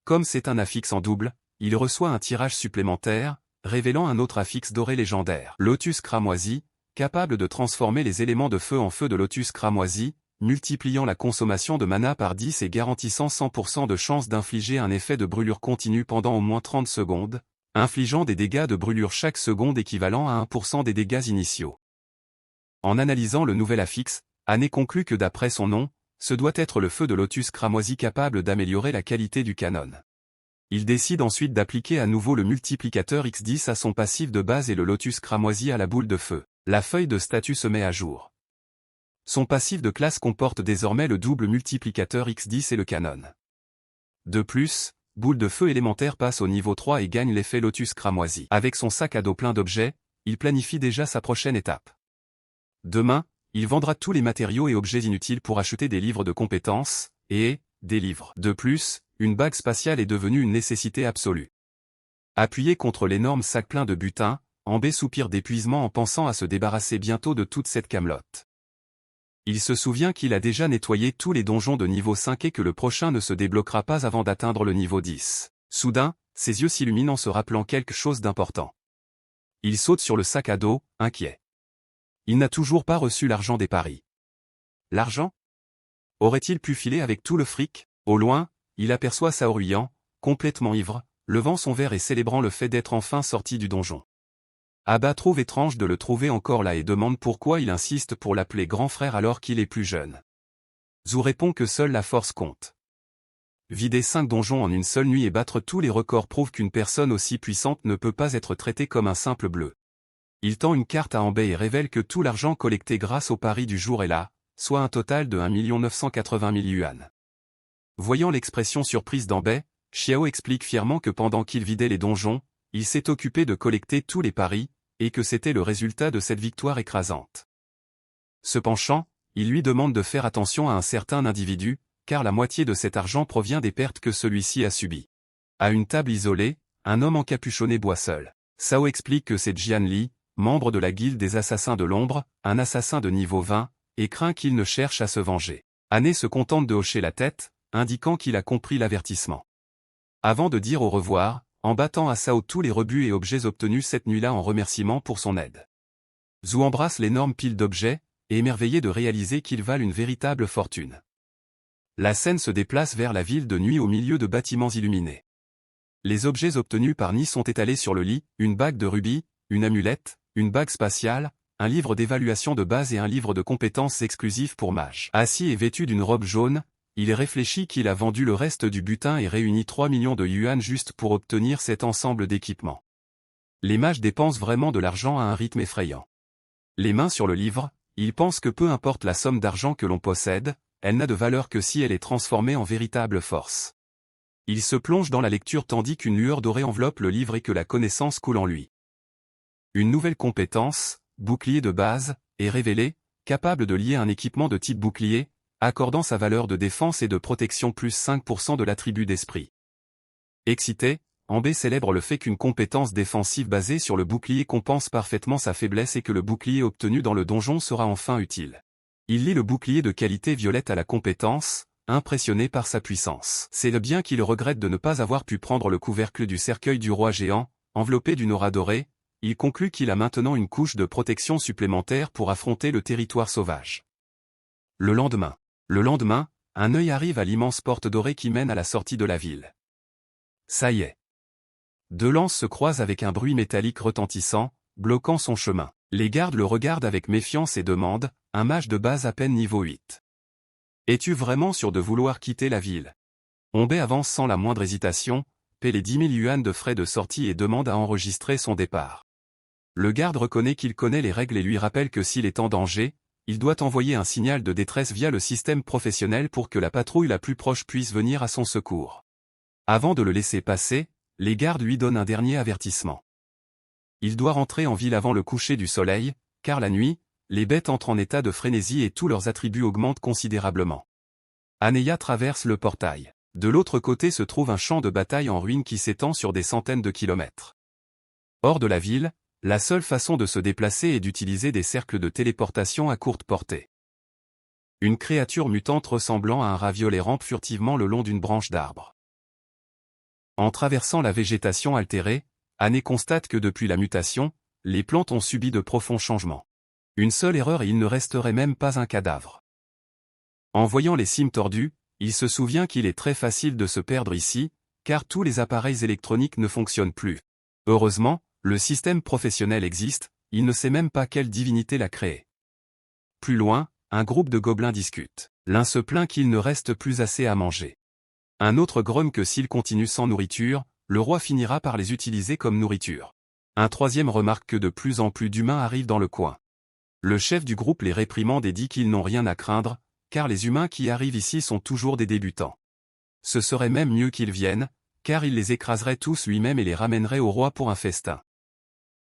Comme c'est un affixe en double, il reçoit un tirage supplémentaire, révélant un autre affixe doré légendaire. Lotus cramoisi, capable de transformer les éléments de feu en feu de lotus cramoisi, multipliant la consommation de mana par 10 et garantissant 100% de chance d'infliger un effet de brûlure continue pendant au moins 30 secondes, infligeant des dégâts de brûlure chaque seconde équivalent à 1% des dégâts initiaux. En analysant le nouvel affixe, Anne conclut que d'après son nom, ce doit être le feu de lotus cramoisi capable d'améliorer la qualité du canon. Il décide ensuite d'appliquer à nouveau le multiplicateur X10 à son passif de base et le lotus cramoisi à la boule de feu. La feuille de statut se met à jour. Son passif de classe comporte désormais le double multiplicateur X10 et le canon. De plus, boule de feu élémentaire passe au niveau 3 et gagne l'effet lotus cramoisi. Avec son sac à dos plein d'objets, il planifie déjà sa prochaine étape. Demain, il vendra tous les matériaux et objets inutiles pour acheter des livres de compétences, et des livres. De plus, une bague spatiale est devenue une nécessité absolue. Appuyé contre l'énorme sac plein de butin, Ambé soupire d'épuisement en pensant à se débarrasser bientôt de toute cette camelote. Il se souvient qu'il a déjà nettoyé tous les donjons de niveau 5 et que le prochain ne se débloquera pas avant d'atteindre le niveau 10. Soudain, ses yeux s'illuminent en se rappelant quelque chose d'important. Il saute sur le sac à dos, inquiet. Il n'a toujours pas reçu l'argent des paris. L'argent? Aurait-il pu filer avec tout le fric? Au loin, il aperçoit Saoruyan, complètement ivre, levant son verre et célébrant le fait d'être enfin sorti du donjon. Abba trouve étrange de le trouver encore là et demande pourquoi il insiste pour l'appeler grand frère alors qu'il est plus jeune. Zou répond que seule la force compte. Vider 5 donjons en une seule nuit et battre tous les records prouve qu'une personne aussi puissante ne peut pas être traitée comme un simple bleu. Il tend une carte à Ambé et révèle que tout l'argent collecté grâce au pari du jour est là, soit un total de 1 980 000 yuan. Voyant l'expression surprise d'Ambé, Xiao explique fièrement que pendant qu'il vidait les donjons, il s'est occupé de collecter tous les paris, et que c'était le résultat de cette victoire écrasante. Se penchant, il lui demande de faire attention à un certain individu, car la moitié de cet argent provient des pertes que celui-ci a subies. À une table isolée, un homme encapuchonné boit seul. Sao explique que c'est Jian Li, membre de la guilde des assassins de l'ombre, un assassin de niveau 20, et craint qu'il ne cherche à se venger. Anne se contente de hocher la tête, indiquant qu'il a compris l'avertissement. Avant de dire au revoir, en battant à Sao tous les rebuts et objets obtenus cette nuit-là en remerciement pour son aide. Zou embrasse l'énorme pile d'objets, émerveillé de réaliser qu'ils valent une véritable fortune. La scène se déplace vers la ville de nuit au milieu de bâtiments illuminés. Les objets obtenus par Ni sont étalés sur le lit, une bague de rubis, une amulette, une bague spatiale, un livre d'évaluation de base et un livre de compétences exclusif pour mages. Assis et vêtu d'une robe jaune, il réfléchit qu'il a vendu le reste du butin et réuni 3 millions de yuan juste pour obtenir cet ensemble d'équipements. Les mages dépensent vraiment de l'argent à un rythme effrayant. Les mains sur le livre, il pense que peu importe la somme d'argent que l'on possède, elle n'a de valeur que si elle est transformée en véritable force. Il se plonge dans la lecture tandis qu'une lueur dorée enveloppe le livre et que la connaissance coule en lui. Une nouvelle compétence, bouclier de base, est révélée, capable de lier un équipement de type bouclier, accordant sa valeur de défense et de protection plus 5% de l'attribut d'esprit. Excité, Ambé célèbre le fait qu'une compétence défensive basée sur le bouclier compense parfaitement sa faiblesse et que le bouclier obtenu dans le donjon sera enfin utile. Il lie le bouclier de qualité violette à la compétence, impressionné par sa puissance. C'est le bien qu'il regrette de ne pas avoir pu prendre le couvercle du cercueil du roi géant, enveloppé d'une aura dorée. Il conclut qu'il a maintenant une couche de protection supplémentaire pour affronter le territoire sauvage. Le lendemain, un œil arrive à l'immense porte dorée qui mène à la sortie de la ville. Ça y est. 2 lances se croisent avec un bruit métallique retentissant, bloquant son chemin. Les gardes le regardent avec méfiance et demandent, un mage de base à peine niveau 8. Es-tu vraiment sûr de vouloir quitter la ville? Ambé avance sans la moindre hésitation, paie les 10 000 yuan de frais de sortie et demande à enregistrer son départ. Le garde reconnaît qu'il connaît les règles et lui rappelle que s'il est en danger, il doit envoyer un signal de détresse via le système professionnel pour que la patrouille la plus proche puisse venir à son secours. Avant de le laisser passer, les gardes lui donnent un dernier avertissement. Il doit rentrer en ville avant le coucher du soleil, car la nuit, les bêtes entrent en état de frénésie et tous leurs attributs augmentent considérablement. Aneya traverse le portail. De l'autre côté se trouve un champ de bataille en ruine qui s'étend sur des centaines de kilomètres. Hors de la ville, La seule façon de se déplacer est d'utiliser des cercles de téléportation à courte portée. Une créature mutante ressemblant à un raviolet rampe furtivement le long d'une branche d'arbre. En traversant la végétation altérée, Anne constate que depuis la mutation, les plantes ont subi de profonds changements. Une seule erreur et il ne resterait même pas un cadavre. En voyant les cimes tordues, il se souvient qu'il est très facile de se perdre ici, car tous les appareils électroniques ne fonctionnent plus. Heureusement, le système professionnel existe, il ne sait même pas quelle divinité l'a créé. Plus loin, un groupe de gobelins discute. L'un se plaint qu'il ne reste plus assez à manger. Un autre grogne que s'il continue sans nourriture, le roi finira par les utiliser comme nourriture. Un troisième remarque que de plus en plus d'humains arrivent dans le coin. Le chef du groupe les réprimande et dit qu'ils n'ont rien à craindre, car les humains qui arrivent ici sont toujours des débutants. Ce serait même mieux qu'ils viennent, car il les écraserait tous lui-même et les ramènerait au roi pour un festin.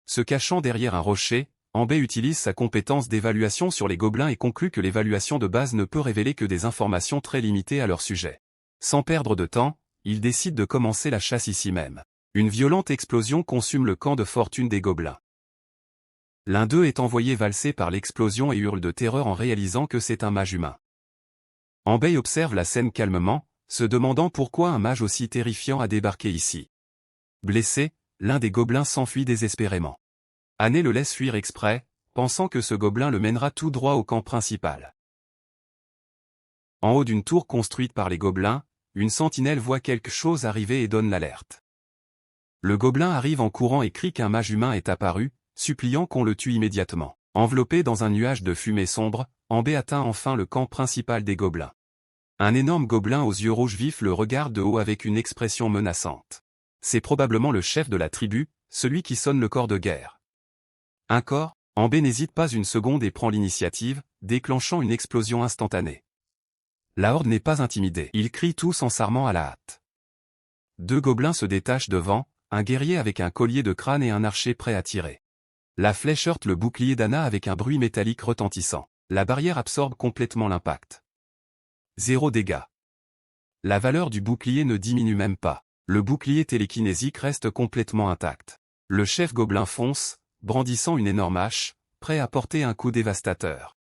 Se cachant derrière un rocher, Ambé utilise sa compétence d'évaluation sur les gobelins et conclut que l'évaluation de base ne peut révéler que des informations très limitées à leur sujet. Sans perdre de temps, il décide de commencer la chasse ici même. Une violente explosion consume le camp de fortune des gobelins. L'un d'eux est envoyé valser par l'explosion et hurle de terreur en réalisant que c'est un mage humain. Ambé observe la scène calmement, se demandant pourquoi un mage aussi terrifiant a débarqué ici. Blessé, l'un des gobelins s'enfuit désespérément. Anne le laisse fuir exprès, pensant que ce gobelin le mènera tout droit au camp principal. En haut d'une tour construite par les gobelins, une sentinelle voit quelque chose arriver et donne l'alerte. Le gobelin arrive en courant et crie qu'un mage humain est apparu, suppliant qu'on le tue immédiatement. Enveloppé dans un nuage de fumée sombre, Ambé atteint enfin le camp principal des gobelins. Un énorme gobelin aux yeux rouges vifs le regarde de haut avec une expression menaçante. C'est probablement le chef de la tribu, celui qui sonne le corps de guerre. Un corps, Ambé n'hésite pas une seconde et prend l'initiative, déclenchant une explosion instantanée. La horde n'est pas intimidée. Ils crient tous en s'armant à la hâte. Deux gobelins se détachent devant, un guerrier avec un collier de crâne et un archer prêt à tirer. La flèche heurte le bouclier d'Anna avec un bruit métallique retentissant. La barrière absorbe complètement l'impact. 0 dégâts. La valeur du bouclier ne diminue même pas. Le bouclier télékinésique reste complètement intact. Le chef gobelin fonce, brandissant une énorme hache, prêt à porter un coup dévastateur.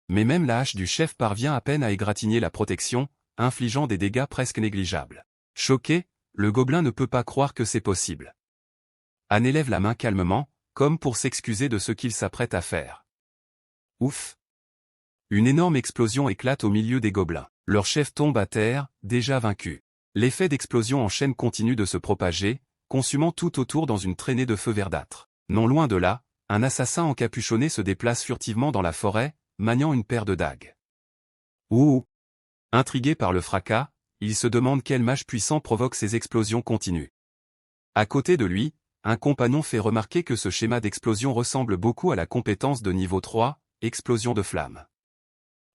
Mais même la hache du chef parvient à peine à égratigner la protection, infligeant des dégâts presque négligeables. Choqué, le gobelin ne peut pas croire que c'est possible. Anne élève la main calmement, comme pour s'excuser de ce qu'il s'apprête à faire. Ouf! Une énorme explosion éclate au milieu des gobelins. Leur chef tombe à terre, déjà vaincu. L'effet d'explosion en chaîne continue de se propager, consumant tout autour dans une traînée de feu verdâtre. Non loin de là, un assassin encapuchonné se déplace furtivement dans la forêt, maniant une paire de dagues. Ouh! Intrigué par le fracas, il se demande quel mage puissant provoque ces explosions continues. À côté de lui, un compagnon fait remarquer que ce schéma d'explosion ressemble beaucoup à la compétence de niveau 3, explosion de flammes.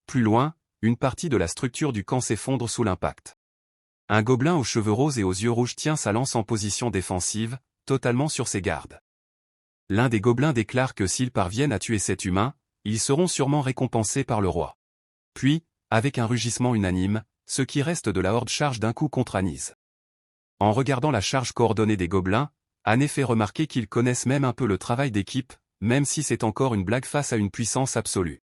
Plus loin, une partie de la structure du camp s'effondre sous l'impact. Un gobelin aux cheveux roses et aux yeux rouges tient sa lance en position défensive, totalement sur ses gardes. L'un des gobelins déclare que s'ils parviennent à tuer cet humain, ils seront sûrement récompensés par le roi. Puis, avec un rugissement unanime, ce qui reste de la horde charge d'un coup contre Anise. En regardant la charge coordonnée des gobelins, Anne fait remarquer qu'ils connaissent même un peu le travail d'équipe, même si c'est encore une blague face à une puissance absolue.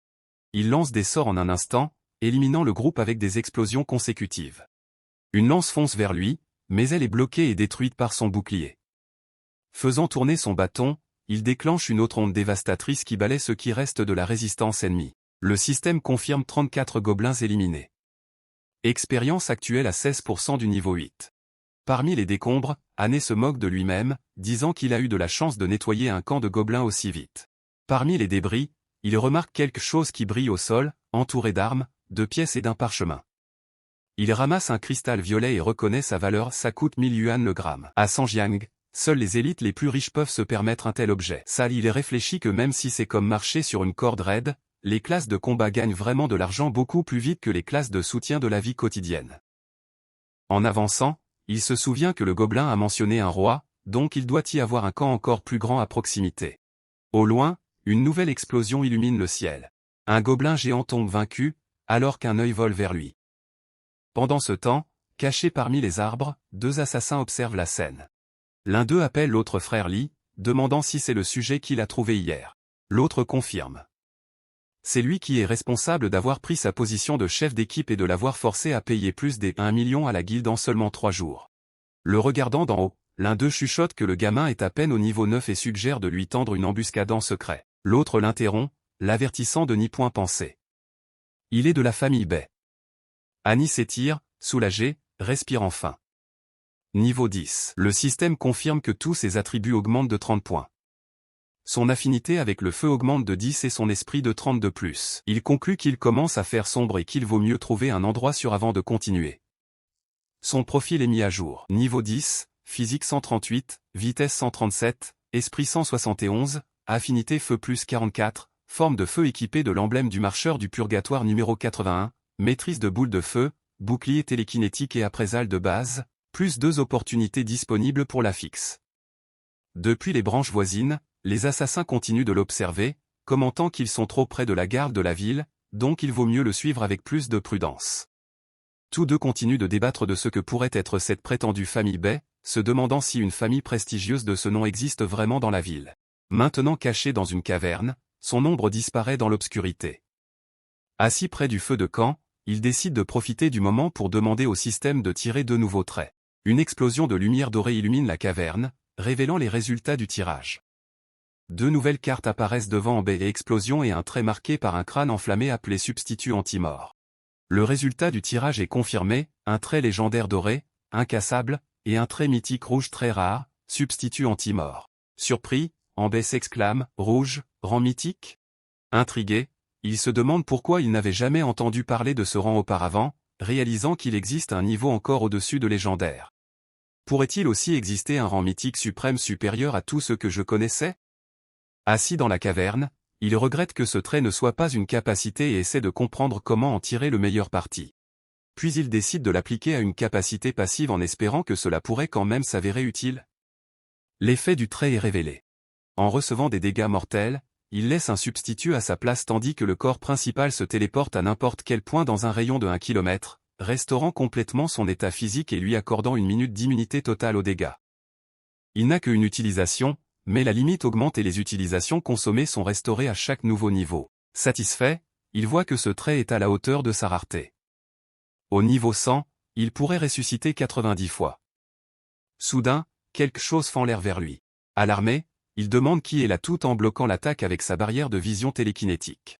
Ils lancent des sorts en un instant, éliminant le groupe avec des explosions consécutives. Une lance fonce vers lui, mais elle est bloquée et détruite par son bouclier. Faisant tourner son bâton, il déclenche une autre onde dévastatrice qui balaie ce qui reste de la résistance ennemie. Le système confirme 34 gobelins éliminés. Expérience actuelle à 16% du niveau 8. Parmi les décombres, Anne se moque de lui-même, disant qu'il a eu de la chance de nettoyer un camp de gobelins aussi vite. Parmi les débris, il remarque quelque chose qui brille au sol, entouré d'armes, de pièces et d'un parchemin. Il ramasse un cristal violet et reconnaît sa valeur, ça coûte 1000 yuan le gramme. À Sanjiang, seuls les élites les plus riches peuvent se permettre un tel objet. Ça, il réfléchit que même si c'est comme marcher sur une corde raide, les classes de combat gagnent vraiment de l'argent beaucoup plus vite que les classes de soutien de la vie quotidienne. En avançant, il se souvient que le gobelin a mentionné un roi, donc il doit y avoir un camp encore plus grand à proximité. Au loin, une nouvelle explosion illumine le ciel. Un gobelin géant tombe vaincu, alors qu'un œil vole vers lui. Pendant ce temps, cachés parmi les arbres, deux assassins observent la scène. L'un d'eux appelle l'autre frère Li, demandant si c'est le sujet qu'il a trouvé hier. L'autre confirme. C'est lui qui est responsable d'avoir pris sa position de chef d'équipe et de l'avoir forcé à payer plus des 1 million à la guilde en seulement 3 jours. Le regardant d'en haut, l'un d'eux chuchote que le gamin est à peine au niveau 9 et suggère de lui tendre une embuscade en secret. L'autre l'interrompt, l'avertissant de n'y point penser. Il est de la famille Bay. Annie s'étire, soulagée, respire enfin. Niveau 10. Le système confirme que tous ses attributs augmentent de 30 points. Son affinité avec le feu augmente de 10 et son esprit de 30 de plus. Il conclut qu'il commence à faire sombre et qu'il vaut mieux trouver un endroit sûr avant de continuer. Son profil est mis à jour. Niveau 10, physique 138, vitesse 137, esprit 171, affinité feu plus 44, forme de feu équipée de l'emblème du marcheur du purgatoire numéro 81, maîtrise de boule de feu, bouclier télékinétique et appraisal de base, plus 2 opportunités disponibles pour la fixe. Depuis les branches voisines, les assassins continuent de l'observer, commentant qu'ils sont trop près de la garde de la ville, donc il vaut mieux le suivre avec plus de prudence. Tous deux continuent de débattre de ce que pourrait être cette prétendue famille Bay, se demandant si une famille prestigieuse de ce nom existe vraiment dans la ville. Maintenant caché dans une caverne, son ombre disparaît dans l'obscurité. Assis près du feu de camp, il décide de profiter du moment pour demander au système de tirer de nouveaux traits. Une explosion de lumière dorée illumine la caverne, révélant les résultats du tirage. 2 nouvelles cartes apparaissent devant en baie et explosion et un trait marqué par un crâne enflammé appelé substitut anti-mort. Le résultat du tirage est confirmé, un trait légendaire doré, incassable, et un trait mythique rouge très rare, substitut anti-mort. Surpris, Ambé s'exclame, rouge, rang mythique? Intrigué, il se demande pourquoi il n'avait jamais entendu parler de ce rang auparavant, réalisant qu'il existe un niveau encore au-dessus de légendaire. Pourrait-il aussi exister un rang mythique suprême supérieur à tout ce que je connaissais? Assis dans la caverne, il regrette que ce trait ne soit pas une capacité et essaie de comprendre comment en tirer le meilleur parti. Puis il décide de l'appliquer à une capacité passive en espérant que cela pourrait quand même s'avérer utile. L'effet du trait est révélé. En recevant des dégâts mortels, il laisse un substitut à sa place tandis que le corps principal se téléporte à n'importe quel point dans un rayon de 1 km, restaurant complètement son état physique et lui accordant 1 minute d'immunité totale aux dégâts. Il n'a qu'une utilisation, mais la limite augmente et les utilisations consommées sont restaurées à chaque nouveau niveau. Satisfait, il voit que ce trait est à la hauteur de sa rareté. Au niveau 100, il pourrait ressusciter 90 fois. Soudain, quelque chose fend l'air vers lui. Alarmé, il demande qui est là tout en bloquant l'attaque avec sa barrière de vision télékinétique.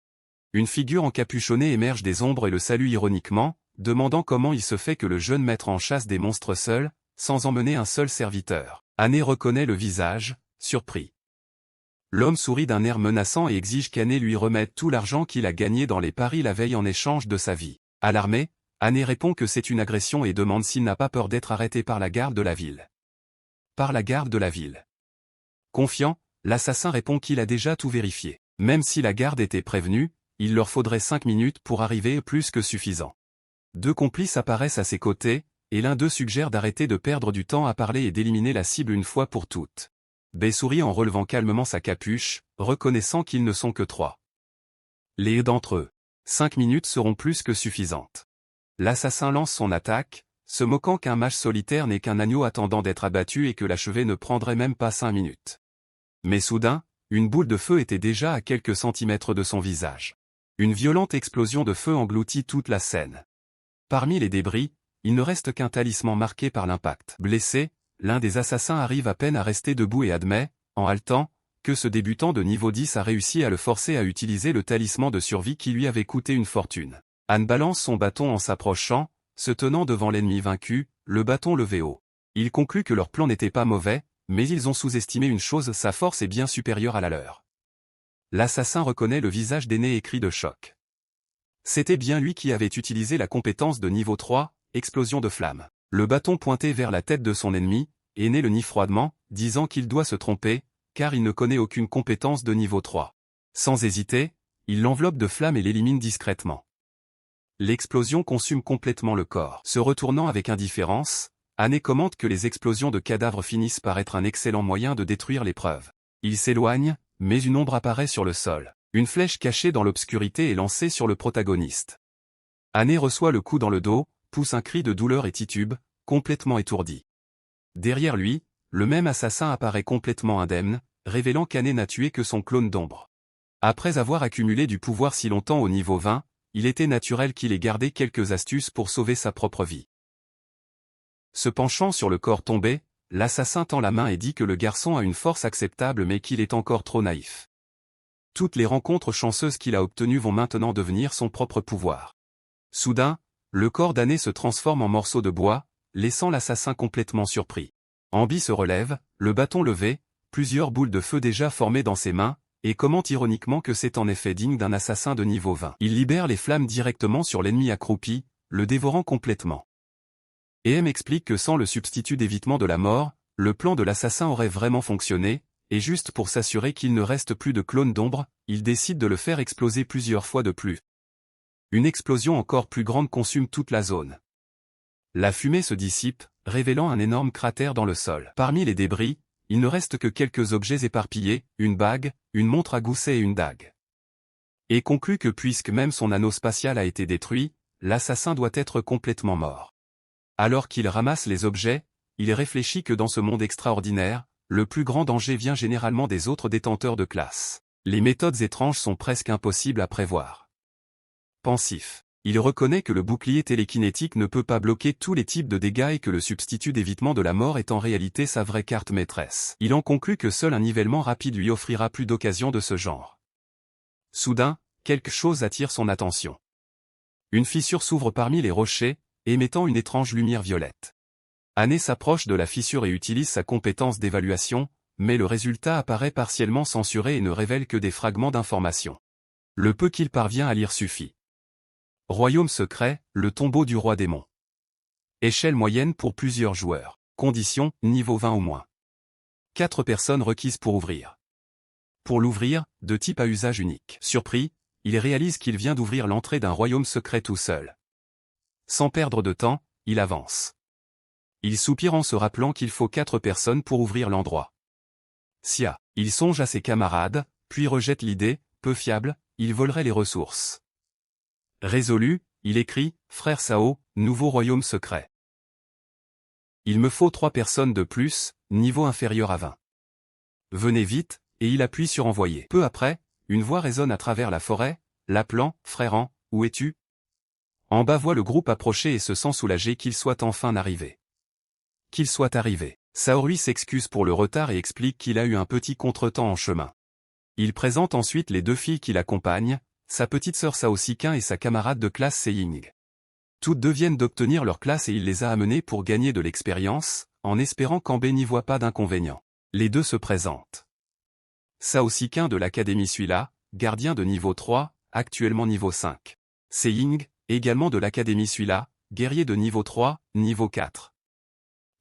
Une figure encapuchonnée émerge des ombres et le salue ironiquement, demandant comment il se fait que le jeune maître en chasse des monstres seul, sans emmener un seul serviteur. Ané reconnaît le visage, surpris. L'homme sourit d'un air menaçant et exige qu'Ané lui remette tout l'argent qu'il a gagné dans les paris la veille en échange de sa vie. Alarmé, Ané répond que c'est une agression et demande s'il n'a pas peur d'être arrêté par la garde de la ville. Par la garde de la ville. Confiant, l'assassin répond qu'il a déjà tout vérifié. Même si la garde était prévenue, il leur faudrait 5 minutes pour arriver plus que suffisant. 2 complices apparaissent à ses côtés, et l'un d'eux suggère d'arrêter de perdre du temps à parler et d'éliminer la cible une fois pour toutes. Bay sourit en relevant calmement sa capuche, reconnaissant qu'ils ne sont que 3. Les d'entre eux. 5 minutes seront plus que suffisantes. L'assassin lance son attaque, se moquant qu'un mage solitaire n'est qu'un agneau attendant d'être abattu et que l'achever ne prendrait même pas 5 minutes. Mais soudain, une boule de feu était déjà à quelques centimètres de son visage. Une violente explosion de feu engloutit toute la scène. Parmi les débris, il ne reste qu'un talisman marqué par l'impact. Blessé, l'un des assassins arrive à peine à rester debout et admet, en haletant, que ce débutant de niveau 10 a réussi à le forcer à utiliser le talisman de survie qui lui avait coûté une fortune. Anne balance son bâton en s'approchant, se tenant devant l'ennemi vaincu, le bâton levé haut. Il conclut que leur plan n'était pas mauvais, mais ils ont sous-estimé une chose, sa force est bien supérieure à la leur. L'assassin reconnaît le visage d'Ané et crie de choc. C'était bien lui qui avait utilisé la compétence de niveau 3, explosion de flamme. Le bâton pointé vers la tête de son ennemi, Ané le nie froidement, disant qu'il doit se tromper, car il ne connaît aucune compétence de niveau 3. Sans hésiter, il l'enveloppe de flammes et l'élimine discrètement. L'explosion consume complètement le corps. Se retournant avec indifférence, Ané commente que les explosions de cadavres finissent par être un excellent moyen de détruire l'épreuve. Il s'éloigne, mais une ombre apparaît sur le sol. Une flèche cachée dans l'obscurité est lancée sur le protagoniste. Ané reçoit le coup dans le dos, pousse un cri de douleur et titube, complètement étourdi. Derrière lui, le même assassin apparaît complètement indemne, révélant qu'Anne n'a tué que son clone d'ombre. Après avoir accumulé du pouvoir si longtemps au niveau 20, il était naturel qu'il ait gardé quelques astuces pour sauver sa propre vie. Se penchant sur le corps tombé, l'assassin tend la main et dit que le garçon a une force acceptable mais qu'il est encore trop naïf. Toutes les rencontres chanceuses qu'il a obtenues vont maintenant devenir son propre pouvoir. Soudain, le corps d'Anne se transforme en morceaux de bois, laissant l'assassin complètement surpris. Ambi se relève, le bâton levé, plusieurs boules de feu déjà formées dans ses mains, et commente ironiquement que c'est en effet digne d'un assassin de niveau 20. Il libère les flammes directement sur l'ennemi accroupi, le dévorant complètement. EM explique que sans le substitut d'évitement de la mort, le plan de l'assassin aurait vraiment fonctionné, et juste pour s'assurer qu'il ne reste plus de clone d'ombre, il décide de le faire exploser plusieurs fois de plus. Une explosion encore plus grande consume toute la zone. La fumée se dissipe, révélant un énorme cratère dans le sol. Parmi les débris, il ne reste que quelques objets éparpillés, une bague, une montre à gousset et une dague. Et conclut que puisque même son anneau spatial a été détruit, l'assassin doit être complètement mort. Alors qu'il ramasse les objets, il réfléchit que dans ce monde extraordinaire, le plus grand danger vient généralement des autres détenteurs de classe. Les méthodes étranges sont presque impossibles à prévoir. Pensif. Il reconnaît que le bouclier télékinétique ne peut pas bloquer tous les types de dégâts et que le substitut d'évitement de la mort est en réalité sa vraie carte maîtresse. Il en conclut que seul un nivellement rapide lui offrira plus d'occasions de ce genre. Soudain, quelque chose attire son attention. Une fissure s'ouvre parmi les rochers, émettant une étrange lumière violette. Anne s'approche de la fissure et utilise sa compétence d'évaluation, mais le résultat apparaît partiellement censuré et ne révèle que des fragments d'informations. Le peu qu'il parvient à lire suffit. Royaume secret, le tombeau du roi démon. Échelle moyenne pour plusieurs joueurs. Conditions, niveau 20 ou moins. 4 personnes requises pour ouvrir. Pour l'ouvrir, de type à usage unique. Surpris, il réalise qu'il vient d'ouvrir l'entrée d'un royaume secret tout seul. Sans perdre de temps, il avance. Il soupire en se rappelant qu'il faut 4 personnes pour ouvrir l'endroit. Sia, il songe à ses camarades, puis rejette l'idée, peu fiable, il volerait les ressources. Résolu, il écrit, frère Sao, nouveau royaume secret. Il me faut 3 personnes de plus, niveau inférieur à 20. Venez vite, et il appuie sur envoyer. Peu après, une voix résonne à travers la forêt, l'appelant, frère, où es-tu? En bas voit le groupe approcher et se sent soulagé qu'il soit enfin arrivé. Qu'il soit arrivé. Saori s'excuse pour le retard et explique qu'il a eu un petit contretemps en chemin. Il présente ensuite les 2 filles qui l'accompagnent, sa petite sœur Sao Sikin et sa camarade de classe Seiying. Toutes deux viennent d'obtenir leur classe et il les a amenées pour gagner de l'expérience, en espérant qu'Ambe n'y voit pas d'inconvénient. Les 2 se présentent. Sao Sikin de l'académie Suila, gardien de niveau 3, actuellement niveau 5. Seiying, également de l'académie Suila, guerrier de niveau 3, niveau 4.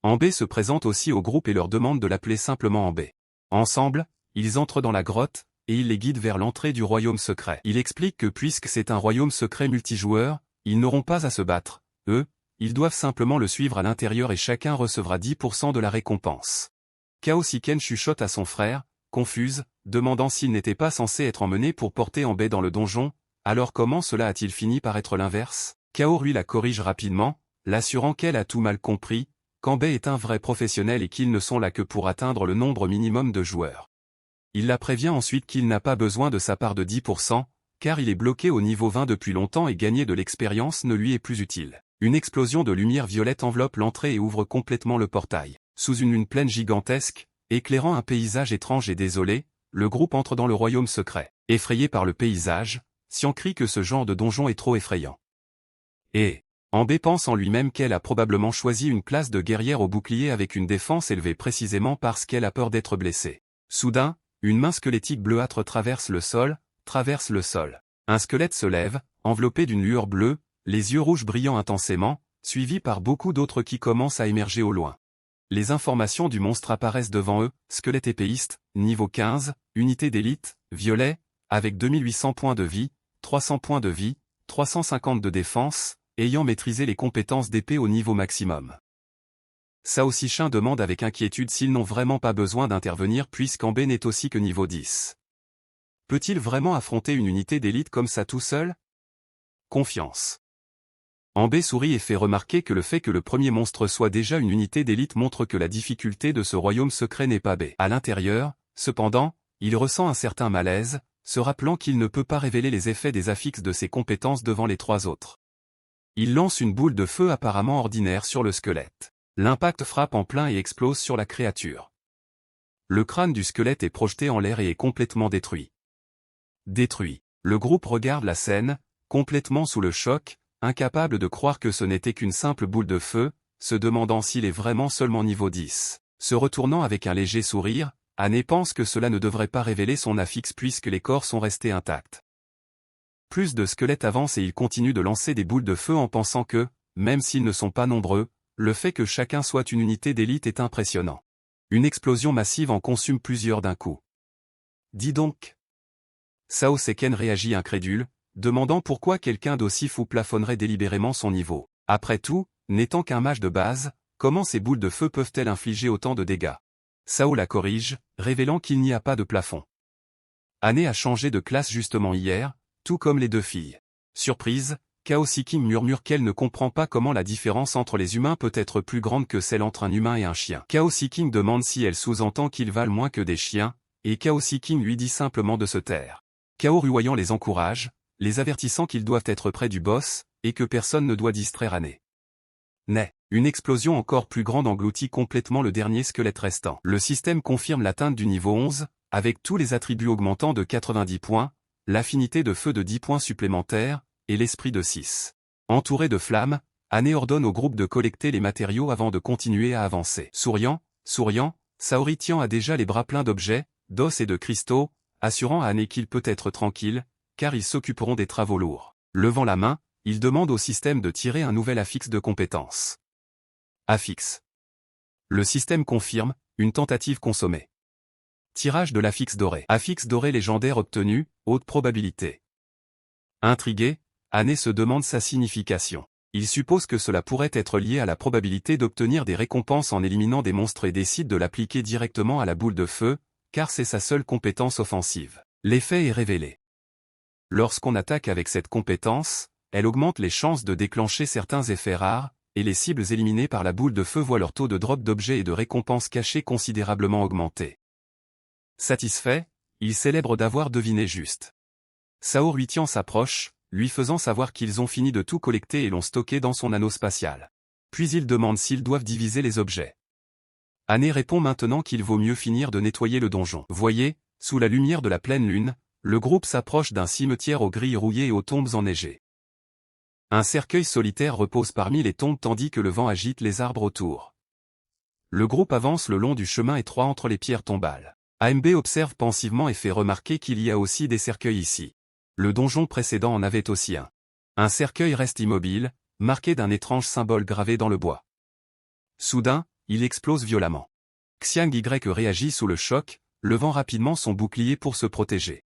Ambe se présente aussi au groupe et leur demande de l'appeler simplement Ambe. Ensemble, ils entrent dans la grotte, et il les guide vers l'entrée du royaume secret. Il explique que puisque c'est un royaume secret multijoueur, ils n'auront pas à se battre, ils doivent simplement le suivre à l'intérieur et chacun recevra 10% de la récompense. Kao Siken chuchote à son frère, confuse, demandant s'il n'était pas censé être emmené pour porter Ambe dans le donjon, alors comment cela a-t-il fini par être l'inverse? Kao lui la corrige rapidement, l'assurant qu'elle a tout mal compris, qu'Ambe est un vrai professionnel et qu'ils ne sont là que pour atteindre le nombre minimum de joueurs. Il la prévient ensuite qu'il n'a pas besoin de sa part de 10%, car il est bloqué au niveau 20 depuis longtemps et gagner de l'expérience ne lui est plus utile. Une explosion de lumière violette enveloppe l'entrée et ouvre complètement le portail. Sous une lune pleine gigantesque, éclairant un paysage étrange et désolé, le groupe entre dans le royaume secret. Effrayé par le paysage, Xian crie que ce genre de donjon est trop effrayant. Et Ambe pense en lui-même qu'elle a probablement choisi une classe de guerrière au bouclier avec une défense élevée précisément parce qu'elle a peur d'être blessée. Soudain, une main squelettique bleuâtre traverse le sol. Un squelette se lève, enveloppé d'une lueur bleue, les yeux rouges brillant intensément, suivi par beaucoup d'autres qui commencent à émerger au loin. Les informations du monstre apparaissent devant eux, squelette épéiste, niveau 15, unité d'élite, violet, avec 2800 points de vie, 300 points de vie, 350 de défense, ayant maîtrisé les compétences d'épée au niveau maximum. Sao Sikin demande avec inquiétude s'ils n'ont vraiment pas besoin d'intervenir puisqu'Ambe n'est aussi que niveau 10. Peut-il vraiment affronter une unité d'élite comme ça tout seul? Confiance. Ambe sourit et fait remarquer que le fait que le premier monstre soit déjà une unité d'élite montre que la difficulté de ce royaume secret n'est pas B. À l'intérieur, cependant, il ressent un certain malaise, se rappelant qu'il ne peut pas révéler les effets des affixes de ses compétences devant les trois autres. Il lance une boule de feu apparemment ordinaire sur le squelette. L'impact frappe en plein et explose sur la créature. Le crâne du squelette est projeté en l'air et est complètement détruit. Le groupe regarde la scène, complètement sous le choc, incapable de croire que ce n'était qu'une simple boule de feu, se demandant s'il est vraiment seulement niveau 10. Se retournant avec un léger sourire, Anne pense que cela ne devrait pas révéler son affixe puisque les corps sont restés intacts. Plus de squelettes avancent et ils continuent de lancer des boules de feu en pensant que, même s'ils ne sont pas nombreux, le fait que chacun soit une unité d'élite est impressionnant. Une explosion massive en consume plusieurs d'un coup. Dis donc. Sao Seken réagit incrédule, demandant pourquoi quelqu'un d'aussi fou plafonnerait délibérément son niveau. Après tout, n'étant qu'un mage de base, comment ces boules de feu peuvent-elles infliger autant de dégâts? Sao la corrige, révélant qu'il n'y a pas de plafond. Anne a changé de classe justement hier, tout comme les deux filles. Surprise, Kao Seeking murmure qu'elle ne comprend pas comment la différence entre les humains peut être plus grande que celle entre un humain et un chien. Kao Seeking demande si elle sous-entend qu'ils valent moins que des chiens, et Kao Seeking lui dit simplement de se taire. Kao Ruoyant les encourage, les avertissant qu'ils doivent être près du boss, et que personne ne doit distraire Anne. Une explosion encore plus grande engloutit complètement le dernier squelette restant. Le système confirme l'atteinte du niveau 11, avec tous les attributs augmentant de 90 points, l'affinité de feu de 10 points supplémentaires, et l'esprit de 6. Entouré de flammes, Anne ordonne au groupe de collecter les matériaux avant de continuer à avancer. Souriant, Saori Tian a déjà les bras pleins d'objets, d'os et de cristaux, assurant à Anne qu'il peut être tranquille, car ils s'occuperont des travaux lourds. Levant la main, il demande au système de tirer un nouvel affixe de compétence. Affixe. Le système confirme, une tentative consommée. Tirage de l'affixe doré. Affixe doré légendaire obtenu, haute probabilité. Intrigué, Anne se demande sa signification. Il suppose que cela pourrait être lié à la probabilité d'obtenir des récompenses en éliminant des monstres et décide de l'appliquer directement à la boule de feu, car c'est sa seule compétence offensive. L'effet est révélé. Lorsqu'on attaque avec cette compétence, elle augmente les chances de déclencher certains effets rares, et les cibles éliminées par la boule de feu voient leur taux de drop d'objets et de récompenses cachées considérablement augmenter. Satisfait, il célèbre d'avoir deviné juste. Sao Ruitian s'approche, lui faisant savoir qu'ils ont fini de tout collecter et l'ont stocké dans son anneau spatial. Puis il demande s'ils doivent diviser les objets. Anne répond maintenant qu'il vaut mieux finir de nettoyer le donjon. Voyez, sous la lumière de la pleine lune, le groupe s'approche d'un cimetière aux grilles rouillées et aux tombes enneigées. Un cercueil solitaire repose parmi les tombes tandis que le vent agite les arbres autour. Le groupe avance le long du chemin étroit entre les pierres tombales. AMB observe pensivement et fait remarquer qu'il y a aussi des cercueils ici. Le donjon précédent en avait aussi un. Un cercueil reste immobile, marqué d'un étrange symbole gravé dans le bois. Soudain, il explose violemment. Xiang Y réagit sous le choc, levant rapidement son bouclier pour se protéger.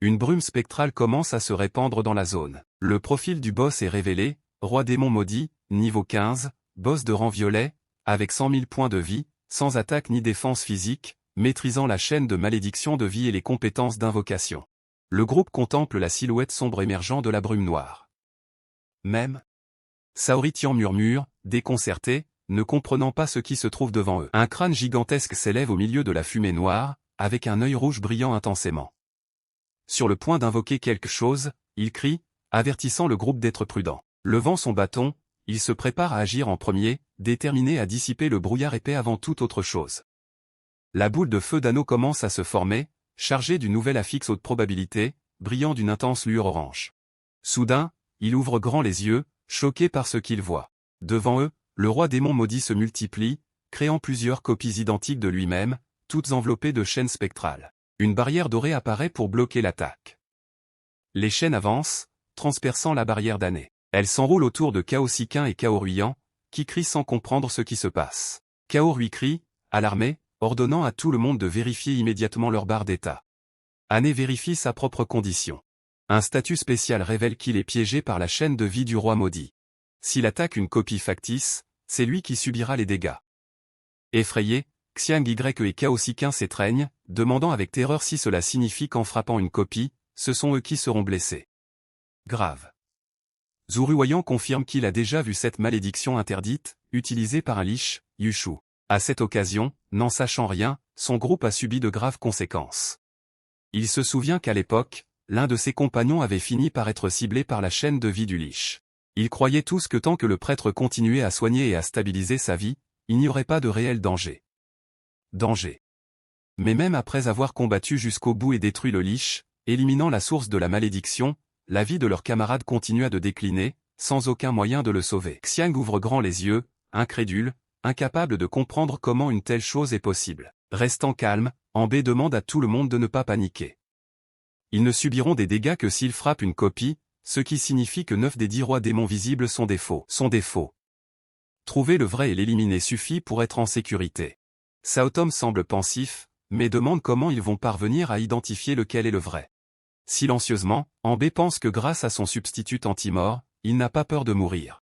Une brume spectrale commence à se répandre dans la zone. Le profil du boss est révélé, roi démon maudit, niveau 15, boss de rang violet, avec 100 000 points de vie, sans attaque ni défense physique, maîtrisant la chaîne de malédiction de vie et les compétences d'invocation. Le groupe contemple la silhouette sombre émergeant de la brume noire. Même. Saori Tian murmure, déconcerté, ne comprenant pas ce qui se trouve devant eux. Un crâne gigantesque s'élève au milieu de la fumée noire, avec un œil rouge brillant intensément. Sur le point d'invoquer quelque chose, il crie, avertissant le groupe d'être prudent. Levant son bâton, il se prépare à agir en premier, déterminé à dissiper le brouillard épais avant toute autre chose. La boule de feu d'anneau commence à se former, chargée du nouvel affixe haute probabilité, brillant d'une intense lueur orange. Soudain, il ouvre grand les yeux, choqué par ce qu'il voit. Devant eux, le roi démon maudit se multiplie, créant plusieurs copies identiques de lui-même, toutes enveloppées de chaînes spectrales. Une barrière dorée apparaît pour bloquer l'attaque. Les chaînes avancent, transperçant la barrière d'Anne. Elles s'enroulent autour de Kao Seeking et Kao Ruiyan, qui crient sans comprendre ce qui se passe. Kao Rui crie, alarmé, ordonnant à tout le monde de vérifier immédiatement leur barre d'état. Anne vérifie sa propre condition. Un statut spécial révèle qu'il est piégé par la chaîne de vie du roi maudit. S'il attaque une copie factice, c'est lui qui subira les dégâts. Effrayé, Xiang Y et Kao Seeking s'étreignent, demandant avec terreur si cela signifie qu'en frappant une copie, ce sont eux qui seront blessés. Grave. Zhu Ruoyang confirme qu'il a déjà vu cette malédiction interdite, utilisée par un lich, Yushu. À cette occasion, n'en sachant rien, son groupe a subi de graves conséquences. Il se souvient qu'à l'époque, l'un de ses compagnons avait fini par être ciblé par la chaîne de vie du Lich. Ils croyaient tous que tant que le prêtre continuait à soigner et à stabiliser sa vie, il n'y aurait pas de réel danger. Mais même après avoir combattu jusqu'au bout et détruit le Lich, éliminant la source de la malédiction, la vie de leur camarade continua de décliner, sans aucun moyen de le sauver. Xiang ouvre grand les yeux, incrédule, incapable de comprendre comment une telle chose est possible. Restant calme, Ambé demande à tout le monde de ne pas paniquer. Ils ne subiront des dégâts que s'ils frappent une copie, ce qui signifie que 9 des 10 rois démons visibles sont des faux. Trouver le vrai et l'éliminer suffit pour être en sécurité. Saotom semble pensif, mais demande comment ils vont parvenir à identifier lequel est le vrai. Silencieusement, Ambé pense que grâce à son substitut anti-mort, il n'a pas peur de mourir.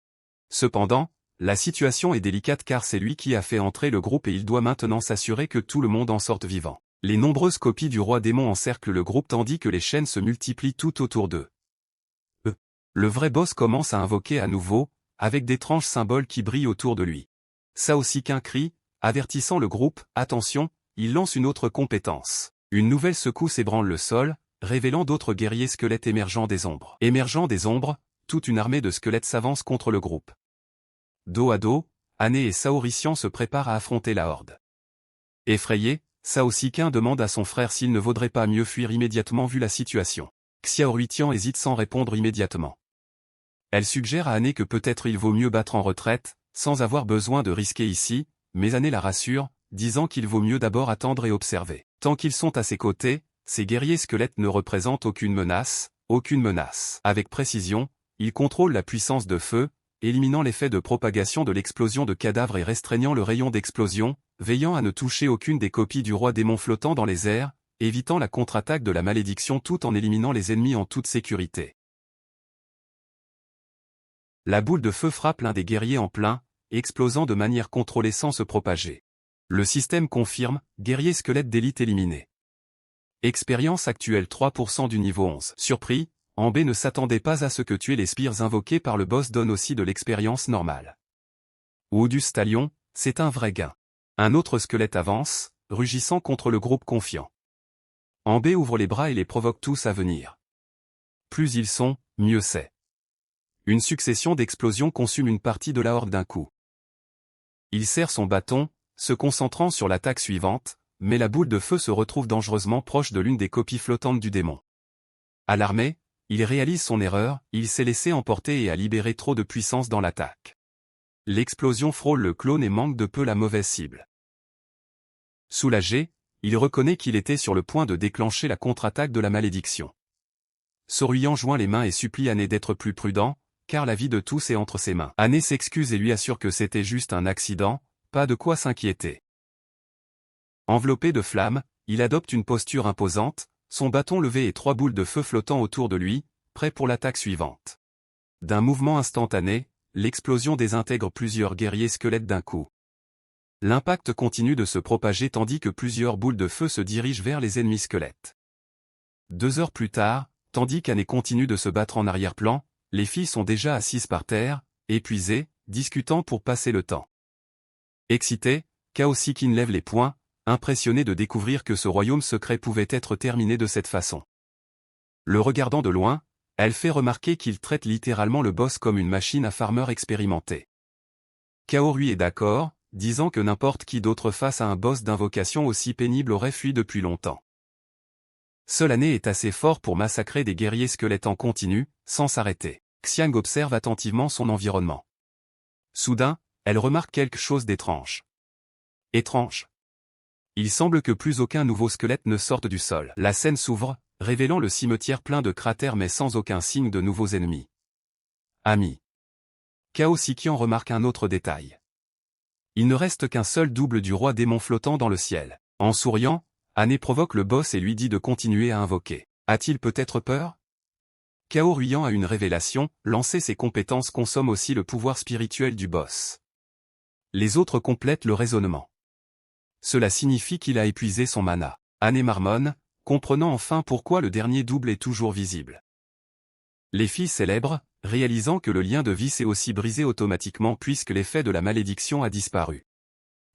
Cependant, la situation est délicate car c'est lui qui a fait entrer le groupe et il doit maintenant s'assurer que tout le monde en sorte vivant. Les nombreuses copies du roi démon encerclent le groupe tandis que les chaînes se multiplient tout autour d'eux. Le vrai boss commence à invoquer à nouveau, avec d'étranges symboles qui brillent autour de lui. Sao Sikin crie, avertissant le groupe, attention, il lance une autre compétence. Une nouvelle secousse ébranle le sol, révélant d'autres guerriers squelettes émergeant des ombres. Toute une armée de squelettes s'avance contre le groupe. Dos à dos, Anne et Saorician se préparent à affronter la horde. Effrayé, Sao Sikin demande à son frère s'il ne vaudrait pas mieux fuir immédiatement vu la situation. Xiaoruitian hésite sans répondre immédiatement. Elle suggère à Anne que peut-être il vaut mieux battre en retraite, sans avoir besoin de risquer ici, mais Anne la rassure, disant qu'il vaut mieux d'abord attendre et observer. Tant qu'ils sont à ses côtés, ces guerriers squelettes ne représentent aucune menace. Avec précision, ils contrôlent la puissance de feu, éliminant l'effet de propagation de l'explosion de cadavres et restreignant le rayon d'explosion, veillant à ne toucher aucune des copies du roi démon flottant dans les airs, évitant la contre-attaque de la malédiction tout en éliminant les ennemis en toute sécurité. La boule de feu frappe l'un des guerriers en plein, explosant de manière contrôlée sans se propager. Le système confirme, guerrier squelette d'élite éliminé. Expérience actuelle 3% du niveau 11. Surpris, Ambé ne s'attendait pas à ce que tuer les spires invoqués par le boss donne aussi de l'expérience normale. Oudus Talion, c'est un vrai gain. Un autre squelette avance, rugissant contre le groupe confiant. Ambé ouvre les bras et les provoque tous à venir. Plus ils sont, mieux c'est. Une succession d'explosions consume une partie de la horde d'un coup. Il serre son bâton, se concentrant sur l'attaque suivante, mais la boule de feu se retrouve dangereusement proche de l'une des copies flottantes du démon. Alarmé, il réalise son erreur, il s'est laissé emporter et a libéré trop de puissance dans l'attaque. L'explosion frôle le clone et manque de peu la mauvaise cible. Soulagé, il reconnaît qu'il était sur le point de déclencher la contre-attaque de la malédiction. Souriant joint les mains et supplie Anne d'être plus prudent, car la vie de tous est entre ses mains. Anne s'excuse et lui assure que c'était juste un accident, pas de quoi s'inquiéter. Enveloppé de flammes, il adopte une posture imposante, son bâton levé et 3 boules de feu flottant autour de lui, prêt pour l'attaque suivante. D'un mouvement instantané, l'explosion désintègre plusieurs guerriers squelettes d'un coup. L'impact continue de se propager tandis que plusieurs boules de feu se dirigent vers les ennemis squelettes. 2 heures plus tard, tandis qu'Anne continue de se battre en arrière-plan, les filles sont déjà assises par terre, épuisées, discutant pour passer le temps. Excitée, Cao Sikin lève les poings, impressionné de découvrir que ce royaume secret pouvait être terminé de cette façon. Le regardant de loin, elle fait remarquer qu'il traite littéralement le boss comme une machine à farmer expérimentée. Cao lui est d'accord, disant que n'importe qui d'autre face à un boss d'invocation aussi pénible aurait fui depuis longtemps. Seul Anne est assez fort pour massacrer des guerriers squelettes en continu, sans s'arrêter. Xiang observe attentivement son environnement. Soudain, elle remarque quelque chose d'étrange. Étrange. Il semble que plus aucun nouveau squelette ne sorte du sol. La scène s'ouvre, révélant le cimetière plein de cratères mais sans aucun signe de nouveaux ennemis. Amis. Cao Sikian remarque un autre détail. Il ne reste qu'un seul double du roi démon flottant dans le ciel. En souriant, Anne provoque le boss et lui dit de continuer à invoquer. A-t-il peut-être peur? Cao Ruyan a une révélation, lancer ses compétences consomme aussi le pouvoir spirituel du boss. Les autres complètent le raisonnement. Cela signifie qu'il a épuisé son mana. Anne marmonne, comprenant enfin pourquoi le dernier double est toujours visible. Les filles célèbrent, réalisant que le lien de vie s'est aussi brisé automatiquement puisque l'effet de la malédiction a disparu.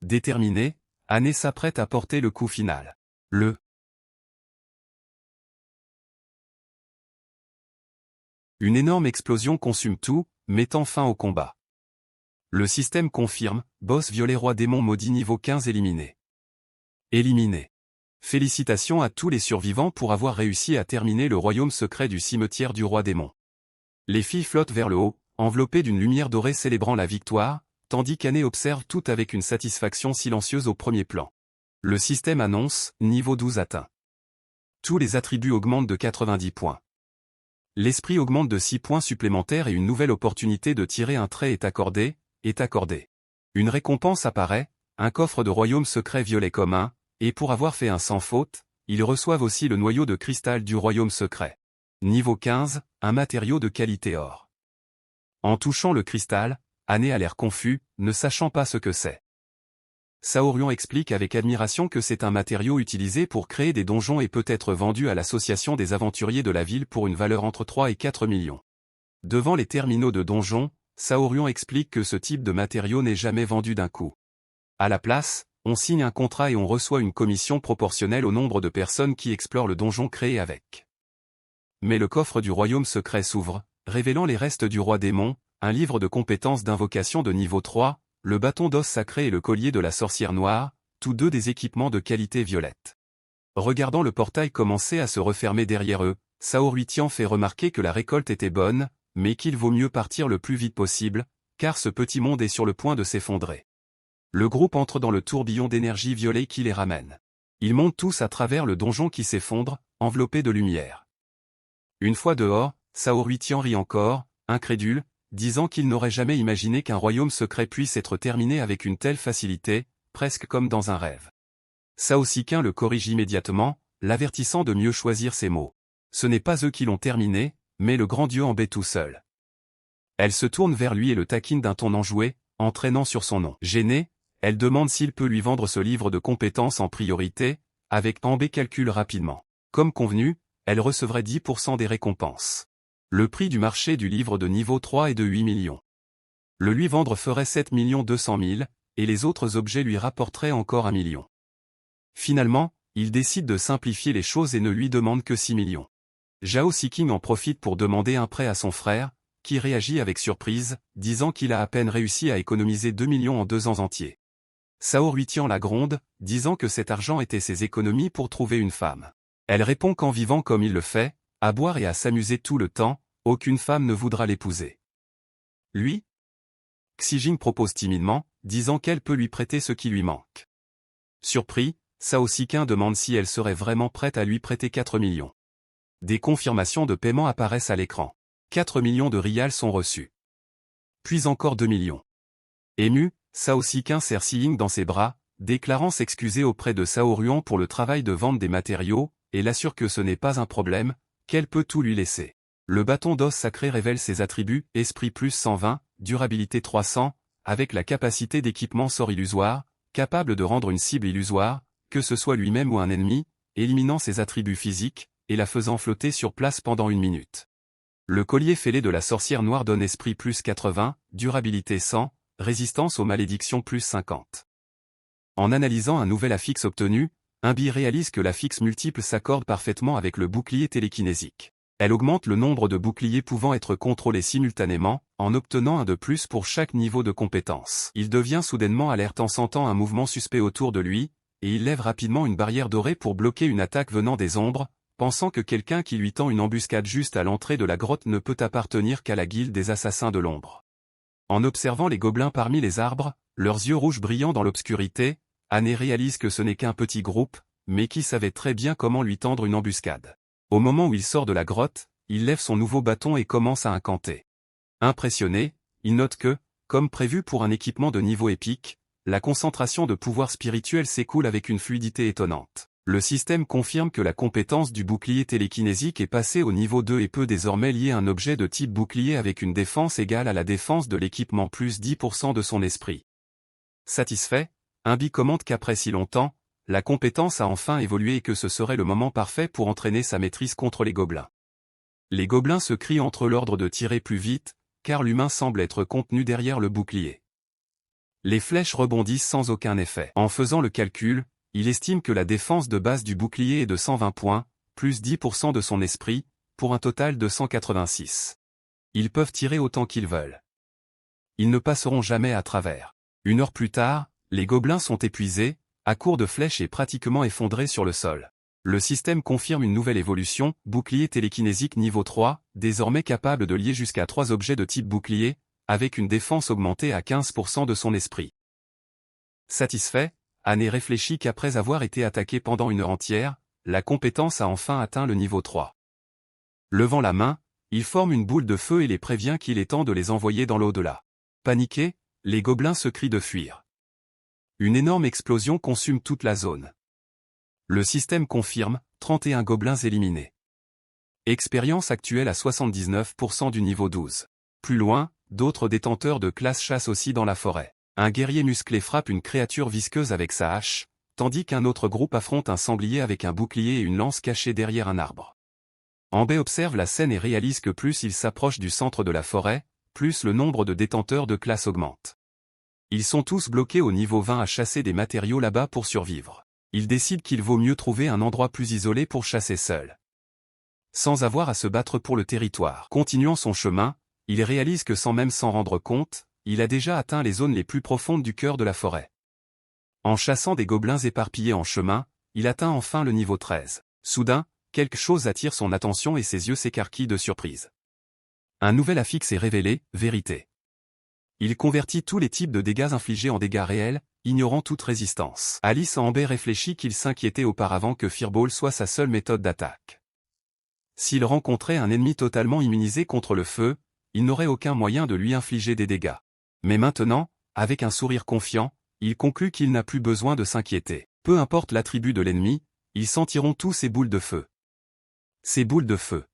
Déterminé, Anne s'apprête à porter le coup final. Une énorme explosion consume tout, mettant fin au combat. Le système confirme, boss violet roi démon maudit niveau 15 éliminé. Éliminé. Félicitations à tous les survivants pour avoir réussi à terminer le royaume secret du cimetière du roi démon. Les filles flottent vers le haut, enveloppées d'une lumière dorée célébrant la victoire, tandis qu'Anne observe tout avec une satisfaction silencieuse au premier plan. Le système annonce, niveau 12 atteint. Tous les attributs augmentent de 90 points. L'esprit augmente de 6 points supplémentaires et une nouvelle opportunité de tirer un trait est accordée. Une récompense apparaît, un coffre de royaume secret violet commun, et pour avoir fait un sans faute, ils reçoivent aussi le noyau de cristal du royaume secret. Niveau 15, un matériau de qualité or. En touchant le cristal, Anne a l'air confus, ne sachant pas ce que c'est. Saorion explique avec admiration que c'est un matériau utilisé pour créer des donjons et peut être vendu à l'association des aventuriers de la ville pour une valeur entre 3 et 4 millions. Devant les terminaux de donjons, Saorion explique que ce type de matériau n'est jamais vendu d'un coup. À la place, on signe un contrat et on reçoit une commission proportionnelle au nombre de personnes qui explorent le donjon créé avec. Mais le coffre du royaume secret s'ouvre, révélant les restes du roi démon, un livre de compétences d'invocation de niveau 3, le bâton d'os sacré et le collier de la sorcière noire, tous deux des équipements de qualité violette. Regardant le portail commencer à se refermer derrière eux, Saoruitian fait remarquer que la récolte était bonne, mais qu'il vaut mieux partir le plus vite possible, car ce petit monde est sur le point de s'effondrer. Le groupe entre dans le tourbillon d'énergie violet qui les ramène. Ils montent tous à travers le donjon qui s'effondre, enveloppé de lumière. Une fois dehors, Saoruitian rit encore, incrédule, disant qu'il n'aurait jamais imaginé qu'un royaume secret puisse être terminé avec une telle facilité, presque comme dans un rêve. Sao Siquin le corrige immédiatement, l'avertissant de mieux choisir ses mots. Ce n'est pas eux qui l'ont terminé, mais le grand dieu en baie tout seul. Elle se tourne vers lui et le taquine d'un ton enjoué, entraînant sur son nom. Gênée, elle demande s'il peut lui vendre ce livre de compétences en priorité, avec Ambé calcule rapidement. Comme convenu, elle recevrait 10% des récompenses. Le prix du marché du livre de niveau 3 est de 8 millions. Le lui vendre ferait 7 200 000, et les autres objets lui rapporteraient encore 1 million. Finalement, il décide de simplifier les choses et ne lui demande que 6 millions. Zhao Siqing en profite pour demander un prêt à son frère, qui réagit avec surprise, disant qu'il a à peine réussi à économiser 2 millions en 2 ans entiers. Saoruitian la gronde, disant que cet argent était ses économies pour trouver une femme. Elle répond qu'en vivant comme il le fait, à boire et à s'amuser tout le temps, aucune femme ne voudra l'épouser. Lui? Xijing propose timidement, disant qu'elle peut lui prêter ce qui lui manque. Surpris, Sao Siquin demande si elle serait vraiment prête à lui prêter 4 millions. Des confirmations de paiement apparaissent à l'écran. 4 millions de rials sont reçus. Puis encore 2 millions. Ému, Sao Siquin serre Xiying dans ses bras, déclarant s'excuser auprès de Saoruan pour le travail de vente des matériaux, et l'assure que ce n'est pas un problème, qu'elle peut tout lui laisser. Le bâton d'os sacré révèle ses attributs, esprit plus 120, durabilité 300, avec la capacité d'équipement sort illusoire, capable de rendre une cible illusoire, que ce soit lui-même ou un ennemi, éliminant ses attributs physiques, et la faisant flotter sur place pendant 1 minute. Le collier fêlé de la sorcière noire donne esprit plus 80, durabilité 100, résistance aux malédictions plus 50. En analysant un nouvel affixe obtenu, Imbi réalise que l'affixe multiple s'accorde parfaitement avec le bouclier télékinésique. Elle augmente le nombre de boucliers pouvant être contrôlés simultanément, en obtenant un de plus pour chaque niveau de compétence. Il devient soudainement alerte en sentant un mouvement suspect autour de lui, et il lève rapidement une barrière dorée pour bloquer une attaque venant des ombres, pensant que quelqu'un qui lui tend une embuscade juste à l'entrée de la grotte ne peut appartenir qu'à la guilde des assassins de l'ombre. En observant les gobelins parmi les arbres, leurs yeux rouges brillant dans l'obscurité, Anne réalise que ce n'est qu'un petit groupe, mais qui savait très bien comment lui tendre une embuscade. Au moment où il sort de la grotte, il lève son nouveau bâton et commence à incanter. Impressionné, il note que, comme prévu pour un équipement de niveau épique, la concentration de pouvoir spirituel s'écoule avec une fluidité étonnante. Le système confirme que la compétence du bouclier télékinésique est passée au niveau 2 et peut désormais lier un objet de type bouclier avec une défense égale à la défense de l'équipement plus 10% de son esprit. Satisfait, Imbi commente qu'après si longtemps, la compétence a enfin évolué et que ce serait le moment parfait pour entraîner sa maîtrise contre les gobelins. Les gobelins se crient entre l'ordre de tirer plus vite, car l'humain semble être contenu derrière le bouclier. Les flèches rebondissent sans aucun effet. En faisant le calcul, il estime que la défense de base du bouclier est de 120 points, plus 10% de son esprit, pour un total de 186. Ils peuvent tirer autant qu'ils veulent. Ils ne passeront jamais à travers. 1 heure plus tard, les gobelins sont épuisés, à court de flèches et pratiquement effondrés sur le sol. Le système confirme une nouvelle évolution, bouclier télékinésique niveau 3, désormais capable de lier jusqu'à 3 objets de type bouclier, avec une défense augmentée à 15% de son esprit. Satisfait, Anne réfléchit qu'après avoir été attaqué pendant 1 heure entière, la compétence a enfin atteint le niveau 3. Levant la main, il forme une boule de feu et les prévient qu'il est temps de les envoyer dans l'au-delà. Paniqués, les gobelins se crient de fuir. Une énorme explosion consume toute la zone. Le système confirme, 31 gobelins éliminés. Expérience actuelle à 79% du niveau 12. Plus loin, d'autres détenteurs de classe chassent aussi dans la forêt. Un guerrier musclé frappe une créature visqueuse avec sa hache, tandis qu'un autre groupe affronte un sanglier avec un bouclier et une lance cachée derrière un arbre. Amber observe la scène et réalise que plus il s'approche du centre de la forêt, plus le nombre de détenteurs de classe augmente. Ils sont tous bloqués au niveau 20 à chasser des matériaux là-bas pour survivre. Il décide qu'il vaut mieux trouver un endroit plus isolé pour chasser seul. Sans avoir à se battre pour le territoire. Continuant son chemin, il réalise que sans même s'en rendre compte, il a déjà atteint les zones les plus profondes du cœur de la forêt. En chassant des gobelins éparpillés en chemin, il atteint enfin le niveau 13. Soudain, quelque chose attire son attention et ses yeux s'écarquillent de surprise. Un nouvel affixe est révélé, vérité. Il convertit tous les types de dégâts infligés en dégâts réels, ignorant toute résistance. Alice Amber réfléchit qu'il s'inquiétait auparavant que Fireball soit sa seule méthode d'attaque. S'il rencontrait un ennemi totalement immunisé contre le feu, il n'aurait aucun moyen de lui infliger des dégâts. Mais maintenant, avec un sourire confiant, il conclut qu'il n'a plus besoin de s'inquiéter. Peu importe l'attribut de l'ennemi, ils sentiront tous ces boules de feu. Ces boules de feu.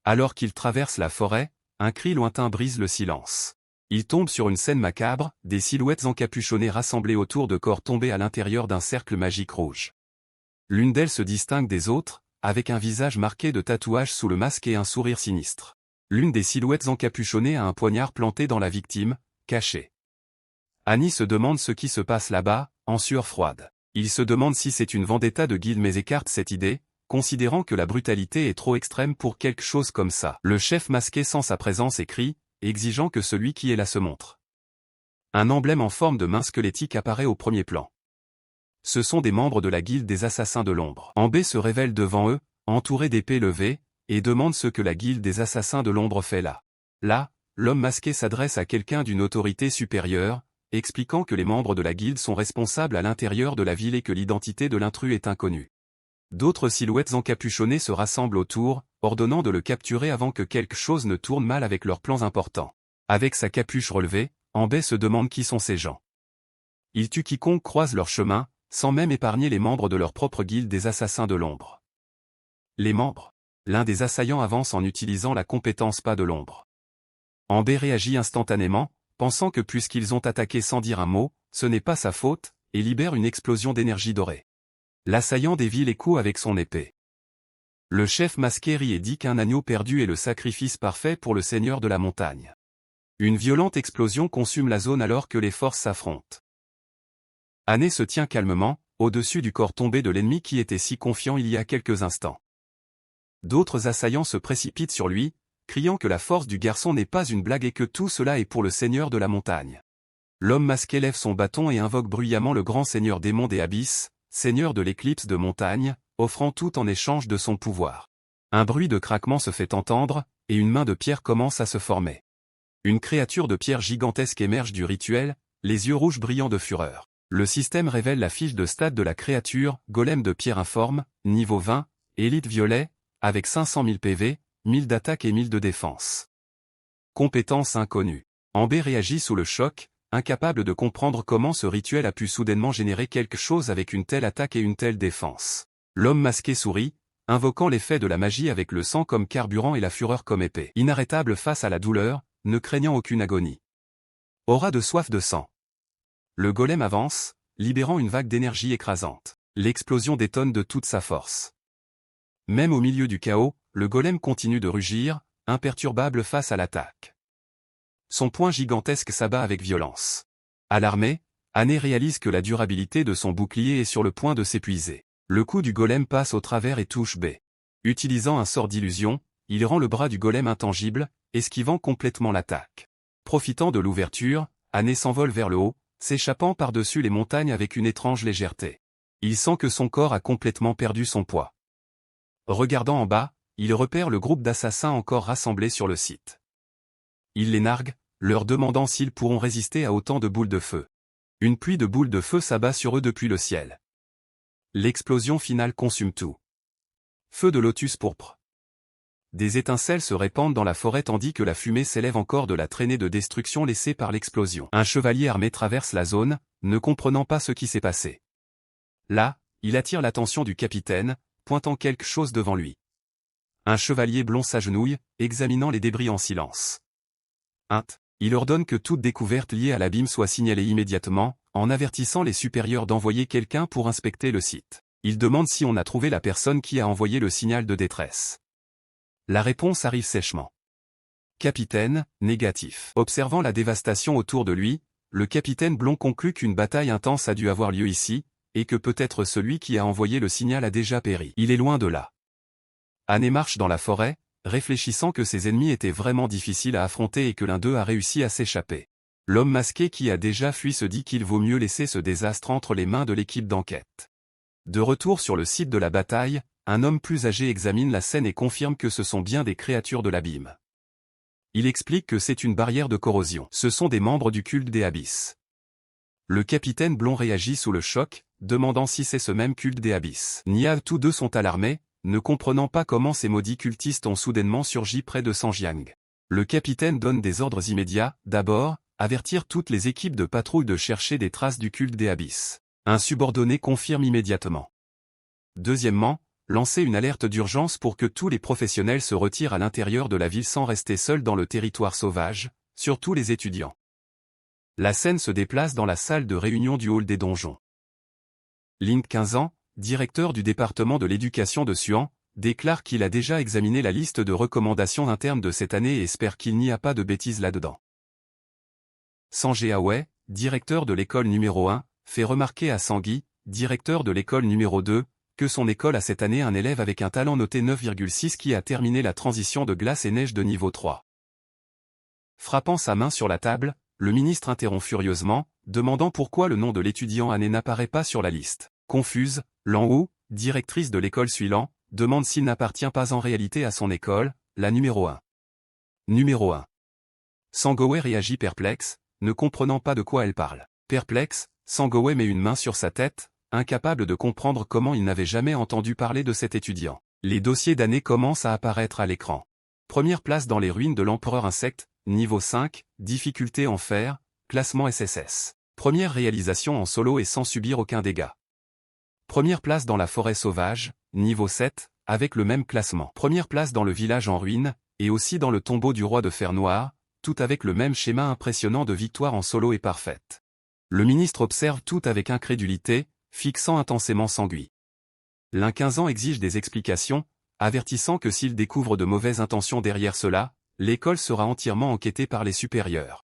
Alors qu'il traverse la forêt, un cri lointain brise le silence. Il tombe sur une scène macabre, des silhouettes encapuchonnées rassemblées autour de corps tombés à l'intérieur d'un cercle magique rouge. L'une d'elles se distingue des autres, avec un visage marqué de tatouages sous le masque et un sourire sinistre. L'une des silhouettes encapuchonnées a un poignard planté dans la victime, caché. Annie se demande ce qui se passe là-bas, en sueur froide. Il se demande si c'est une vendetta de guild mais écarte cette idée, considérant que la brutalité est trop extrême pour quelque chose comme ça. Le chef masqué sent sa présence et crie, exigeant que celui qui est là se montre. Un emblème en forme de main squelettique apparaît au premier plan. Ce sont des membres de la guilde des assassins de l'ombre. Amber se révèle devant eux, entouré d'épées levées, et demande ce que la guilde des assassins de l'ombre fait là. Là, l'homme masqué s'adresse à quelqu'un d'une autorité supérieure, expliquant que les membres de la guilde sont responsables à l'intérieur de la ville et que l'identité de l'intrus est inconnue. D'autres silhouettes encapuchonnées se rassemblent autour, ordonnant de le capturer avant que quelque chose ne tourne mal avec leurs plans importants. Avec sa capuche relevée, Amber se demande qui sont ces gens. Ils tuent quiconque croise leur chemin, sans même épargner les membres de leur propre guilde des assassins de l'ombre. Les membres. L'un des assaillants avance en utilisant la compétence pas de l'ombre. Amber réagit instantanément, pensant que puisqu'ils ont attaqué sans dire un mot, ce n'est pas sa faute, et libère une explosion d'énergie dorée. L'assaillant dévie les coups avec son épée. Le chef masqué rit et dit qu'un agneau perdu est le sacrifice parfait pour le seigneur de la montagne. Une violente explosion consume la zone alors que les forces s'affrontent. Anne se tient calmement, au-dessus du corps tombé de l'ennemi qui était si confiant il y a quelques instants. D'autres assaillants se précipitent sur lui, criant que la force du garçon n'est pas une blague et que tout cela est pour le seigneur de la montagne. L'homme masqué lève son bâton et invoque bruyamment le grand seigneur des mondes et abysses, seigneur de l'éclipse de montagne, offrant tout en échange de son pouvoir. Un bruit de craquement se fait entendre, et une main de pierre commence à se former. Une créature de pierre gigantesque émerge du rituel, les yeux rouges brillants de fureur. Le système révèle la fiche de stade de la créature, golem de pierre informe, niveau 20, élite violet, avec 500 000 PV, 1000 d'attaque et 1000 de défense. Compétence inconnue. Amber réagit sous le choc, incapable de comprendre comment ce rituel a pu soudainement générer quelque chose avec une telle attaque et une telle défense. L'homme masqué sourit, invoquant l'effet de la magie avec le sang comme carburant et la fureur comme épée. Inarrêtable face à la douleur, ne craignant aucune agonie. Aura de soif de sang. Le golem avance, libérant une vague d'énergie écrasante. L'explosion détonne de toute sa force. Même au milieu du chaos, le golem continue de rugir, imperturbable face à l'attaque. Son poing gigantesque s'abat avec violence. Alarmé, Anne réalise que la durabilité de son bouclier est sur le point de s'épuiser. Le coup du golem passe au travers et touche B. Utilisant un sort d'illusion, il rend le bras du golem intangible, esquivant complètement l'attaque. Profitant de l'ouverture, Anne s'envole vers le haut, s'échappant par-dessus les montagnes avec une étrange légèreté. Il sent que son corps a complètement perdu son poids. Regardant en bas, il repère le groupe d'assassins encore rassemblés sur le site. Il les nargue, leur demandant s'ils pourront résister à autant de boules de feu. Une pluie de boules de feu s'abat sur eux depuis le ciel. L'explosion finale consume tout. Feu de lotus pourpre. Des étincelles se répandent dans la forêt tandis que la fumée s'élève encore de la traînée de destruction laissée par l'explosion. Un chevalier armé traverse la zone, ne comprenant pas ce qui s'est passé. Là, il attire l'attention du capitaine, pointant quelque chose devant lui. Un chevalier blond s'agenouille, examinant les débris en silence. Il ordonne que toute découverte liée à l'abîme soit signalée immédiatement, en avertissant les supérieurs d'envoyer quelqu'un pour inspecter le site. Il demande si on a trouvé la personne qui a envoyé le signal de détresse. La réponse arrive sèchement. Capitaine, négatif. Observant la dévastation autour de lui, le capitaine blond conclut qu'une bataille intense a dû avoir lieu ici, et que peut-être celui qui a envoyé le signal a déjà péri. Il est loin de là. Anne marche dans la forêt, réfléchissant que ses ennemis étaient vraiment difficiles à affronter et que l'un d'eux a réussi à s'échapper. L'homme masqué qui a déjà fui se dit qu'il vaut mieux laisser ce désastre entre les mains de l'équipe d'enquête. De retour sur le site de la bataille, un homme plus âgé examine la scène et confirme que ce sont bien des créatures de l'abîme. Il explique que c'est une barrière de corrosion. Ce sont des membres du culte des abysses. Le capitaine blond réagit sous le choc, demandant si c'est ce même culte des abysses. Nia, tous deux sont alarmés, ne comprenant pas comment ces maudits cultistes ont soudainement surgi près de Sanjiang. Le capitaine donne des ordres immédiats, d'abord, avertir toutes les équipes de patrouille de chercher des traces du culte des abysses. Un subordonné confirme immédiatement. Deuxièmement, lancer une alerte d'urgence pour que tous les professionnels se retirent à l'intérieur de la ville sans rester seuls dans le territoire sauvage, surtout les étudiants. La scène se déplace dans la salle de réunion du hall des donjons. Link 15 ans, directeur du département de l'éducation de Suan, déclare qu'il a déjà examiné la liste de recommandations internes de cette année et espère qu'il n'y a pas de bêtises là-dedans. Sanjay Awei, directeur de l'école numéro 1, fait remarquer à Sangui, directeur de l'école numéro 2, que son école a cette année un élève avec un talent noté 9,6 qui a terminé la transition de glace et neige de niveau 3. Frappant sa main sur la table, le ministre interrompt furieusement, demandant pourquoi le nom de l'étudiant Anne n'apparaît pas sur la liste. Confuse, Lan Wu, directrice de l'école Suilan, demande s'il n'appartient pas en réalité à son école, la numéro 1. Numéro 1. Sangowei réagit perplexe, ne comprenant pas de quoi elle parle. Perplexe, Sangowei met une main sur sa tête, incapable de comprendre comment il n'avait jamais entendu parler de cet étudiant. Les dossiers d'année commencent à apparaître à l'écran. Première place dans les ruines de l'empereur insecte, niveau 5, difficulté en fer, classement SSS. Première réalisation en solo et sans subir aucun dégât. Première place dans la forêt sauvage, niveau 7, avec le même classement. Première place dans le village en ruine, et aussi dans le tombeau du roi de fer noir, tout avec le même schéma impressionnant de victoire en solo et parfaite. Le ministre observe tout avec incrédulité, fixant intensément Sangui. L'un 15 ans exige des explications, avertissant que s'il découvre de mauvaises intentions derrière cela, l'école sera entièrement enquêtée par les supérieurs.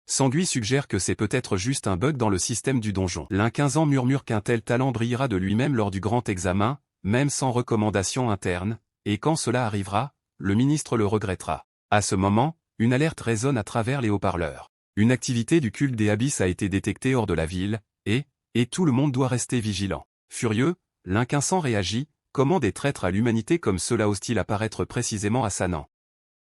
Sangui suggère que c'est peut-être juste un bug dans le système du donjon. L'un 15 ans murmure qu'un tel talent brillera de lui-même lors du grand examen, même sans recommandation interne, et quand cela arrivera, le ministre le regrettera. À ce moment, une alerte résonne à travers les haut-parleurs. Une activité du culte des abysses a été détectée hors de la ville, et tout le monde doit rester vigilant. Furieux, l'un 15 ans réagit, comment des traîtres à l'humanité comme ceux-là osent-ils apparaître précisément à Sanan.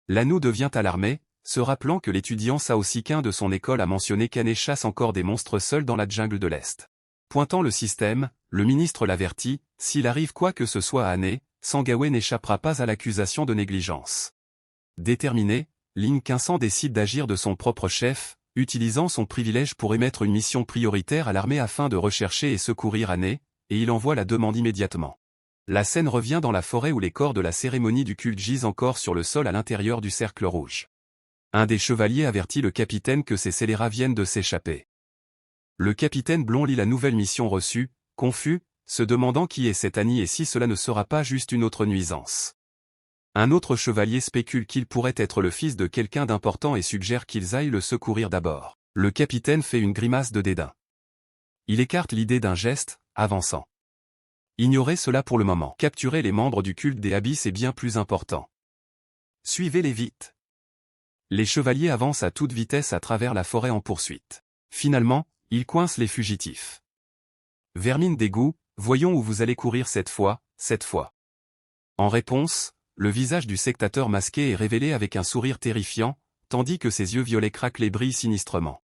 L'anou devient alarmé, se rappelant que l'étudiant Sao Sikin de son école a mentionné qu'Anne chasse encore des monstres seuls dans la jungle de l'Est. Pointant le système, le ministre l'avertit, s'il arrive quoi que ce soit à Anne, Sangawei n'échappera pas à l'accusation de négligence. Déterminé, Lin 15 décide d'agir de son propre chef, utilisant son privilège pour émettre une mission prioritaire à l'armée afin de rechercher et secourir Anne, et il envoie la demande immédiatement. La scène revient dans la forêt où les corps de la cérémonie du culte gisent encore sur le sol à l'intérieur du cercle rouge. Un des chevaliers avertit le capitaine que ces scélérats viennent de s'échapper. Le capitaine blond lit la nouvelle mission reçue, confus, se demandant qui est cet Annie et si cela ne sera pas juste une autre nuisance. Un autre chevalier spécule qu'il pourrait être le fils de quelqu'un d'important et suggère qu'ils aillent le secourir d'abord. Le capitaine fait une grimace de dédain. Il écarte l'idée d'un geste, avançant. Ignorez cela pour le moment. Capturer les membres du culte des abysses est bien plus important. Suivez-les vite. Les chevaliers avancent à toute vitesse à travers la forêt en poursuite. Finalement, ils coincent les fugitifs. Vermine d'égout, voyons où vous allez courir cette fois. En réponse, le visage du sectateur masqué est révélé avec un sourire terrifiant, tandis que ses yeux violets craquelés brillent sinistrement.